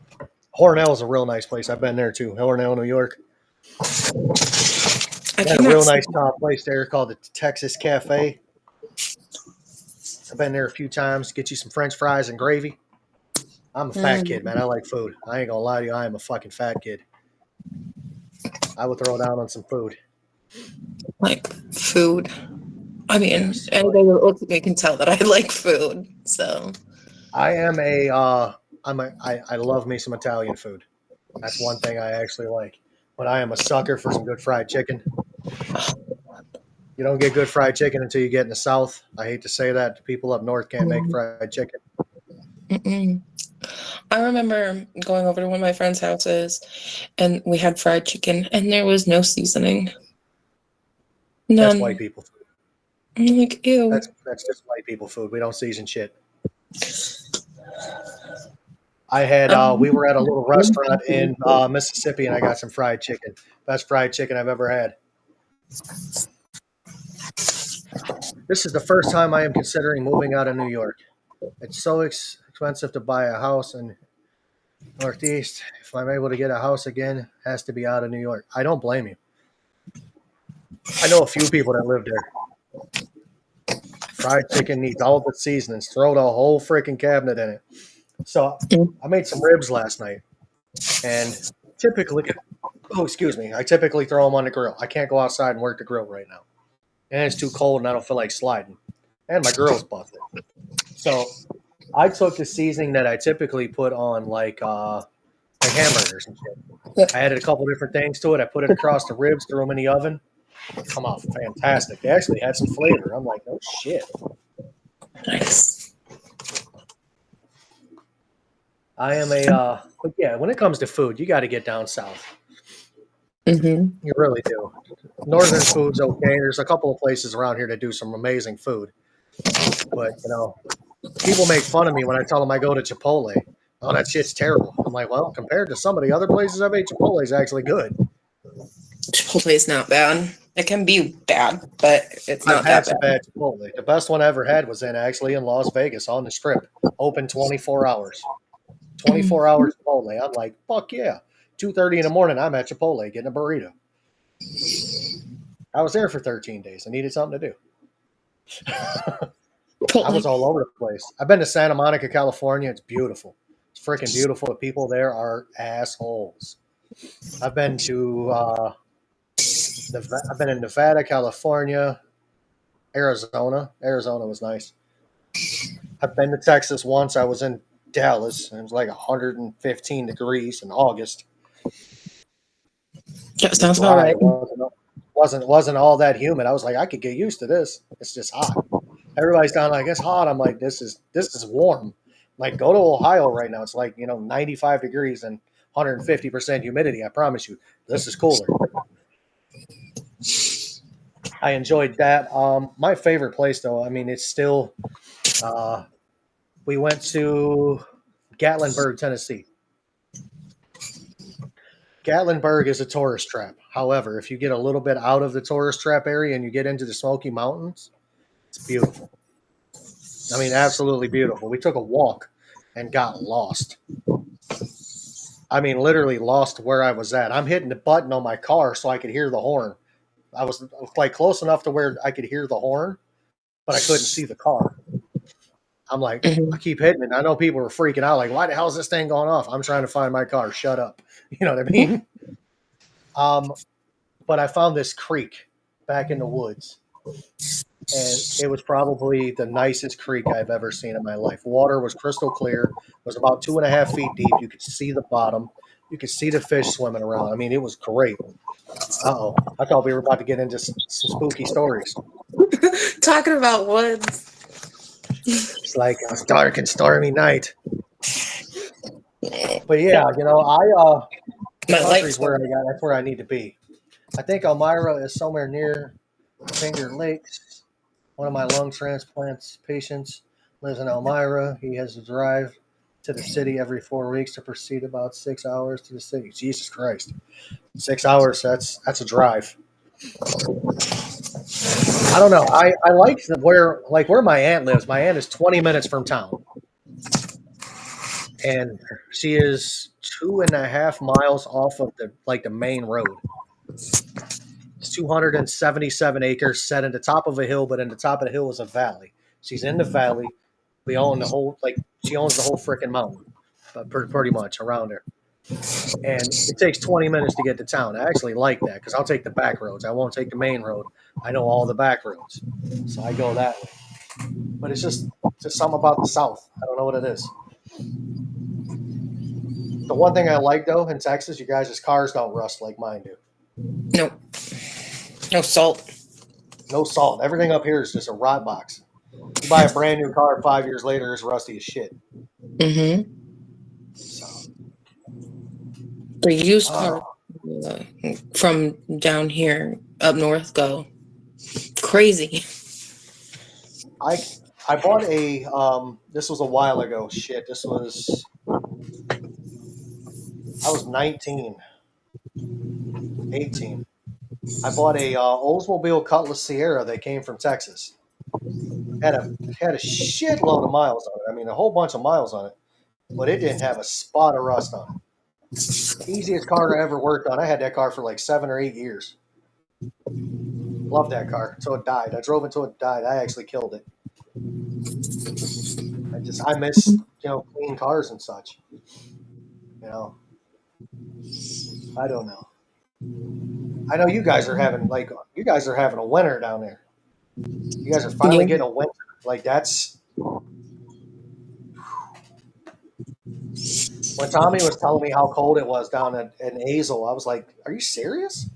Hornell is a real nice place. I've been there too. Hornell, New York. I They had a cannot. real nice place there called the Texas Cafe. I've been there a few times. Get you some French fries and gravy. I'm a fat kid, man. I like food. I ain't gonna lie to you. I am a fucking fat kid. I would throw down on some food. Like food. I mean, Yes, anybody that looks at me can tell that I like food. So I am I love me some Italian food. That's one thing I actually like. But I am a sucker for some good fried chicken. You don't get good fried chicken until you get in the South. I hate to say that. People up north can't make fried chicken. mm-mm. I remember going over to one of my friends' houses, and we had fried chicken, and there was no seasoning, That's white none. people food. I'm like, ew. That's just white people food. We don't season shit. I had we were at a little restaurant in Mississippi, and I got some fried chicken. Best fried chicken I've ever had. This is the first time I am considering moving out of New York. It's so expensive to buy a house in Northeast. If I'm able to get a house again, it has to be out of New York. I don't blame you. I know a few people that live there. Fried chicken needs all the seasonings. Throw the whole freaking cabinet in it. So I made some ribs last night, and typically, oh excuse me, I typically throw them on the grill. I can't go outside and work the grill right now. and it's too cold, and I don't feel like sliding. And my girl's busted. So I took the seasoning that I typically put on like hamburgers and shit. I added a couple different things to it. I put it across the ribs, threw them in the oven. Come off fantastic. They actually had some flavor. I'm like, oh shit. Nice. I am but yeah, when it comes to food, you got to get down south. Mm-hmm. You really do. Northern food's okay. There's a couple of places around here that do some amazing food. But, people make fun of me when I tell them I go to Chipotle. Oh, that shit's terrible. I'm like, well, compared to some of the other places I've ate, Chipotle is actually good. Chipotle is not bad. It can be bad, but it's I've not had that some bad. bad Chipotle. The best one I ever had was in Las Vegas on the Strip, open 24 hours. 24 hours Chipotle. I'm like, fuck yeah. 2:30 in the morning, I'm at Chipotle getting a burrito. I was there for 13 days. I needed something to do. I was Chipotle. all over the place. I've been to Santa Monica, California. It's beautiful. It's freaking beautiful. The people there are assholes. I've been to I've been in Nevada, California, Arizona. Arizona was nice. I've been to Texas once. I was in Dallas. And it was like 115 degrees in August. That It was sounds about dry. right. It wasn't all that humid. I was like, I could get used to this. It's just hot. Everybody's down like it's hot. I'm like, this is warm. Like, go to Ohio right now. It's like 95 degrees and 150% humidity. I promise you, this is cooler. I enjoyed that. My favorite place, though, I mean, it's still. We went to Gatlinburg, Tennessee. Gatlinburg is a tourist trap. However, if you get a little bit out of the tourist trap area and you get into the Smoky Mountains, it's beautiful. I mean, absolutely beautiful. We took a walk and got lost. I mean, literally lost where I was at. I'm hitting the button on my car so I could hear the horn. I was like close enough to where I could hear the horn, but I couldn't see the car. I'm like, Mm-hmm. I keep hitting it. I know people are freaking out, like, why the hell is this thing going off? I'm trying to find my car. Shut up. You know what I mean? Um, but I found this creek back in the woods, and it was probably the nicest creek I've ever seen in my life. Water was crystal clear. It was about 2.5 feet deep. You could see the bottom. You could see the fish swimming around. I mean, it was great. Uh-oh. I thought we were about to get into some spooky stories. Talking about woods. It's like a dark and stormy night. But yeah, the My country's lights. where that's where I need to be. I think Elmira is somewhere near Finger Lakes. One of my lung transplants patients lives in Elmira. He has to drive to the city every 4 weeks to proceed about 6 hours to the city. Jesus Christ. 6 hours, that's a drive. I don't know. I like where my aunt lives. My aunt is 20 minutes from town. And she is 2.5 miles off of the main road. It's 277 acres set in the top of a hill, but in the top of the hill is a valley. She's in the valley. We own the whole she owns the whole freaking mountain, but pretty much around her. And it takes 20 minutes to get to town. I actually like that because I'll take the back roads. I won't take the main road. I know all the back roads, so I go that way. But it's just something about the South. I don't know what it is. The one thing I like though in Texas, you guys' cars don't rust like mine do. No. No salt. No salt. Everything up here is just a rot box. You buy a brand new car 5 years later, it's rusty as shit. Mm-hmm. So, The used car from down here up north go crazy. I bought a this was a while ago. Shit, I was 19, 18. I bought a Oldsmobile Cutlass Sierra that came from Texas. Had a shitload of miles on it. I mean, a whole bunch of miles on it, but it didn't have a spot of rust on it. Easiest car I ever worked on. I had that car for like 7 or 8 years. Loved that car until it died. I drove until it died. I actually killed it. I miss clean cars and such. I don't know. I know you guys are having a winter down there. You guys are finally Yeah. getting a winter. Like that's when Tommy was telling me how cold it was down in Hazel. I was like, "Are you serious?"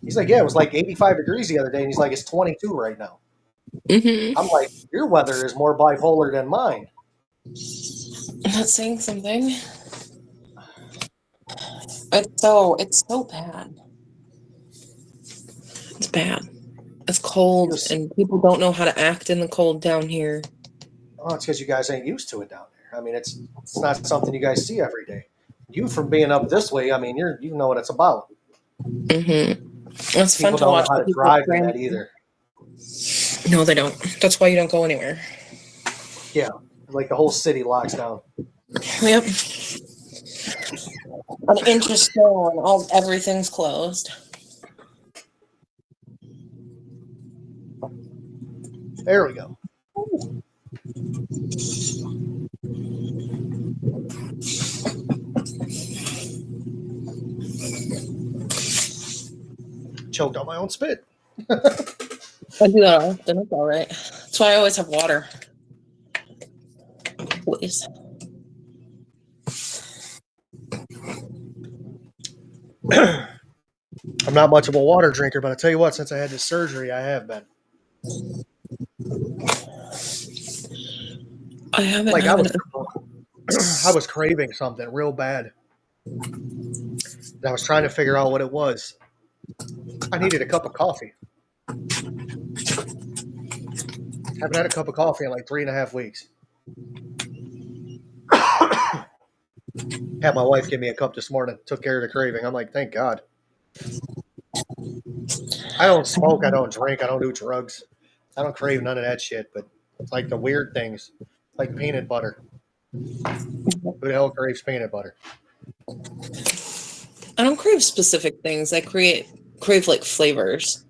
He's like, "Yeah, it was like 85 degrees the other day," and he's like, "It's 22 right now." I'm like, "Your weather is more bipolar than mine." That's saying something. It's so bad. It's bad. It's He cold, was, and people don't know how to act in the cold down here. oh, it's because you guys ain't used to it down there. I mean, it's not something you guys see every day. You from being up this way, I mean, you know what it's about. It's fun People to don't know watch how the to people drive in cram. that either. No, they don't. That's why you don't go anywhere. Yeah, like the whole city locks down. Yep. An inch of snow and everything's closed. There we go. Choked on my own spit. I do that often. It's all right. That's why I always have water. Please. I'm not much of a water drinker, but I tell you what, since I had this surgery, I have been. I haven't Like had it. I was craving something real bad. And I was trying to figure out what it was. I needed a cup of coffee. Haven't had a cup of coffee in like 3.5 weeks. Had my wife give me a cup this morning. Took care of the craving. I'm like, thank God. I don't smoke. I don't drink. I don't do drugs. I don't crave none of that shit. But it's like the weird things, like peanut butter. Who the hell craves peanut butter? I don't crave specific things. I crave like flavors,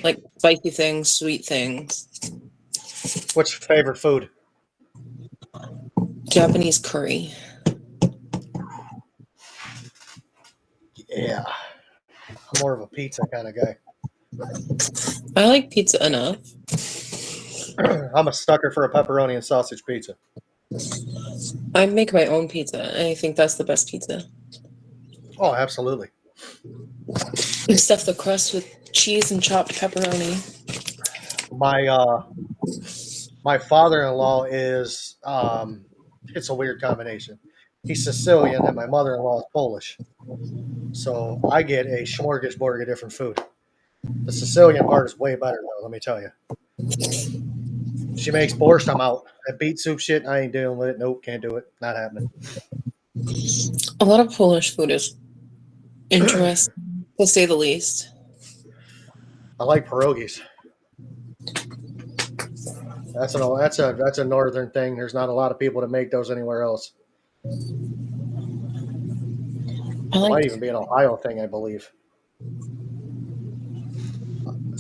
like spicy things, sweet things. What's your favorite food? Japanese curry. Yeah, I'm more of a pizza kind of guy. I like pizza enough. I'm a sucker for a pepperoni and sausage pizza. I make my own pizza, and I think that's the best pizza. Oh, absolutely. You stuff the crust with cheese and chopped pepperoni. My my father-in-law is it's a weird combination. He's Sicilian and my mother-in-law is Polish. So I get a smorgasbord of different food. The Sicilian part is way better though, let me tell you. She makes borscht, I'm out. That beet soup shit, I ain't dealing with it. Nope, can't do it. Not happening. A lot of Polish food is interesting, to say the least. I like pierogies. That's a northern thing. There's not a lot of people that make those anywhere else. Might even be an Ohio thing, I believe.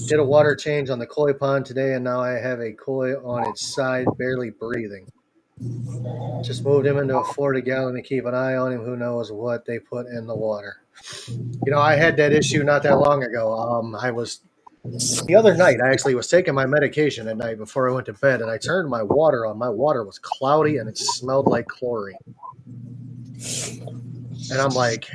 Did a water change on the koi pond today, and now I have a koi on its side, barely breathing. Just moved him into a 40-gallon to keep an eye on him. Who knows what they put in the water? You know, I had that issue not that long ago. The other night, I actually was taking my medication at night before I went to bed, and I turned my water on. My water was cloudy, and it smelled like chlorine. And I'm like,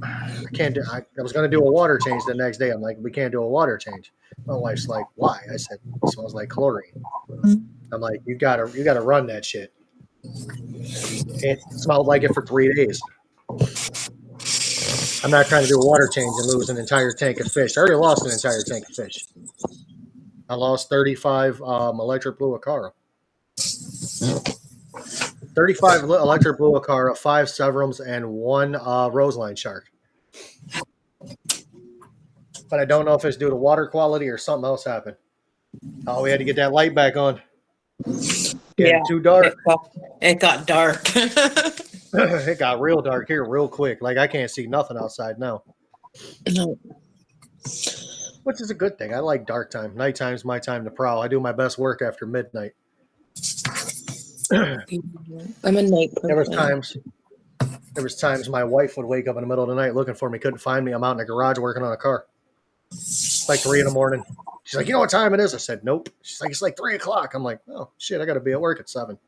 I can't do. I was going to do a water change the next day. I'm like, we can't do a water change. My wife's like, why? I said, it smells like chlorine. I'm like, you gotta run that shit. It smelled like it for 3 days. I'm not trying to do a water change and lose an entire tank of fish. I already lost an entire tank of fish. I lost 35 electric blue acara. 35 electric blue acara, 5 severums, and 1 roseline shark. But I don't know if it's due to water quality or something else happened. Oh, we had to get that light back on. Getting too dark. It got dark. It got real dark here real quick. Like I can't see nothing outside now. No. Which is a good thing. I like dark time. Nighttime's my time to prowl. I do my best work after midnight. I'm a night person. There was times my wife would wake up in the middle of the night looking for me, couldn't find me. I'm out in the garage working on a car. It's like 3 in the morning. She's like, you know what time it is? I said, nope. She's like, it's like 3 o'clock. I'm like, oh shit, I got to be at work at 7.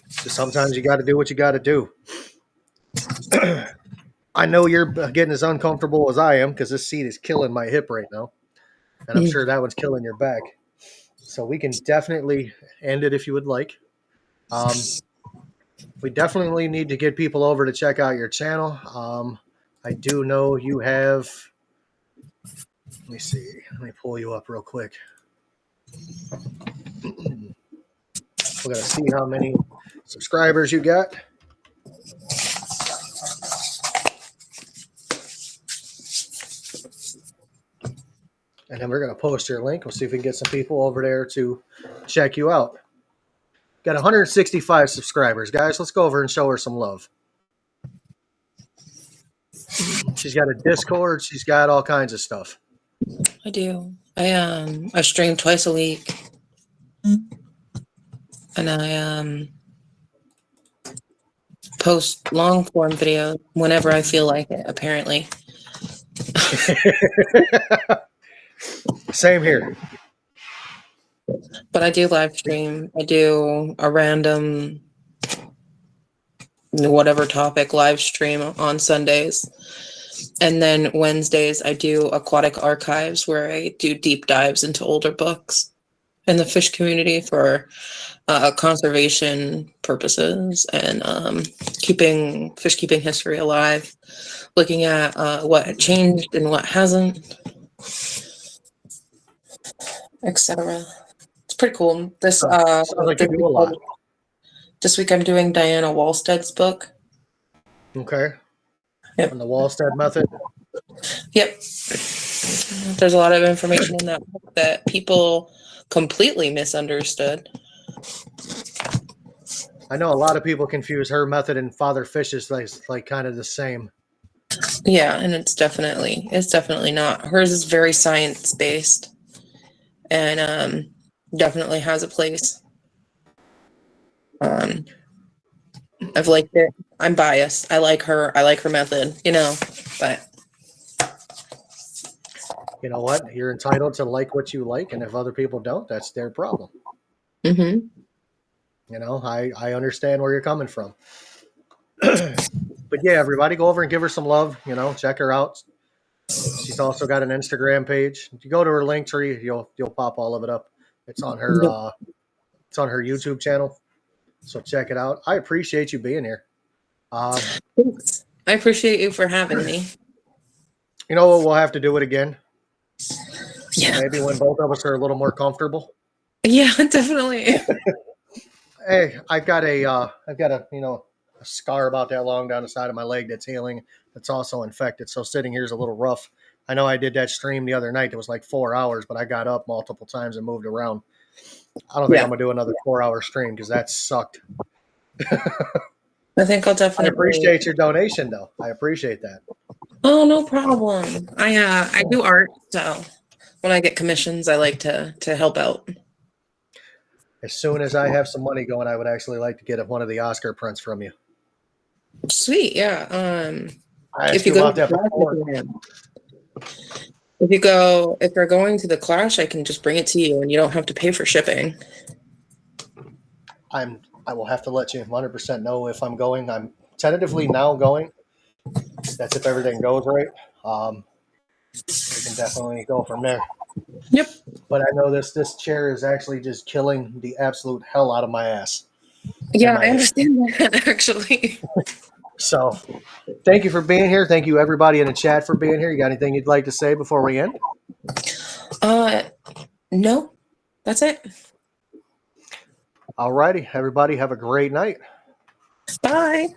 So sometimes you got to do what you got to do. I know you're getting as uncomfortable as I am because this seat is killing my hip right now. And I'm sure that one's killing your back. So we can definitely end it if you would like. We definitely need to get people over to check out your channel. I do know you have, let me see, let me pull you up real quick. We're going to see how many subscribers you got. And then we're going to post your link. We'll see if we can get some people over there to check you out. Got 165 subscribers. Guys, let's go over and show her some love. She's got a Discord. She's got all kinds of stuff. I do. I stream twice a week. And I post long form videos whenever I feel like it, apparently. Same here. But I do live stream. I do a random whatever topic live stream on Sundays. And then Wednesdays I do Aquatic Archives, where I do deep dives into older books in the fish community for conservation purposes and keeping history alive, looking at what changed and what hasn't, etc. It's pretty cool. This sounds like you do a lot. This week I'm doing Diana Wallstead's book. Okay. Yep. On the Wallstead method. Yep. There's a lot of information in that book that people completely misunderstood. I know a lot of people confuse her method and Father Fish's like kind of the same. Yeah, and it's definitely not. Hers is very science based, and definitely has a place. I've liked it. I'm biased. I like her method, but You know what? You're entitled to like what you like, and if other people don't, that's their problem. mm-hmm. I understand where you're coming from. But yeah, everybody go over and give her some love, check her out. She's also got an Instagram page. If you go to her link tree, you'll pop all of it up. It's on her YouTube channel. So check it out. I appreciate you being here. Thanks. I appreciate you for having me. You know what? We'll have to do it again. Yeah. Maybe when both of us are a little more comfortable. Yeah, definitely. Hey, I've got a scar about that long down the side of my leg that's healing. That's also infected. So sitting here is a little rough. I know I did that stream the other night. It was like 4 hours, but I got up multiple times and moved around. I don't think I'm gonna do another 4-hour stream because that sucked. I think I'll definitely. I appreciate your donation, though. I appreciate that. Oh, no problem. I do art, so when I get commissions, I like to help out. As soon as I have some money going, I would actually like to get one of the Oscar prints from you. Sweet, yeah. I asked you about that before. If you're going to the Clash, I can just bring it to you, and you don't have to pay for shipping. I will have to let you 100% know if I'm going. I'm tentatively now going. That's if everything goes right. We can definitely go from there. Yep. But I know this chair is actually just killing the absolute hell out of my ass. Yeah, I understand that, actually. So thank you for being here. Thank you, everybody in the chat, for being here. You got anything you'd like to say before we end? No, that's it. All righty. Everybody have a great night. Bye.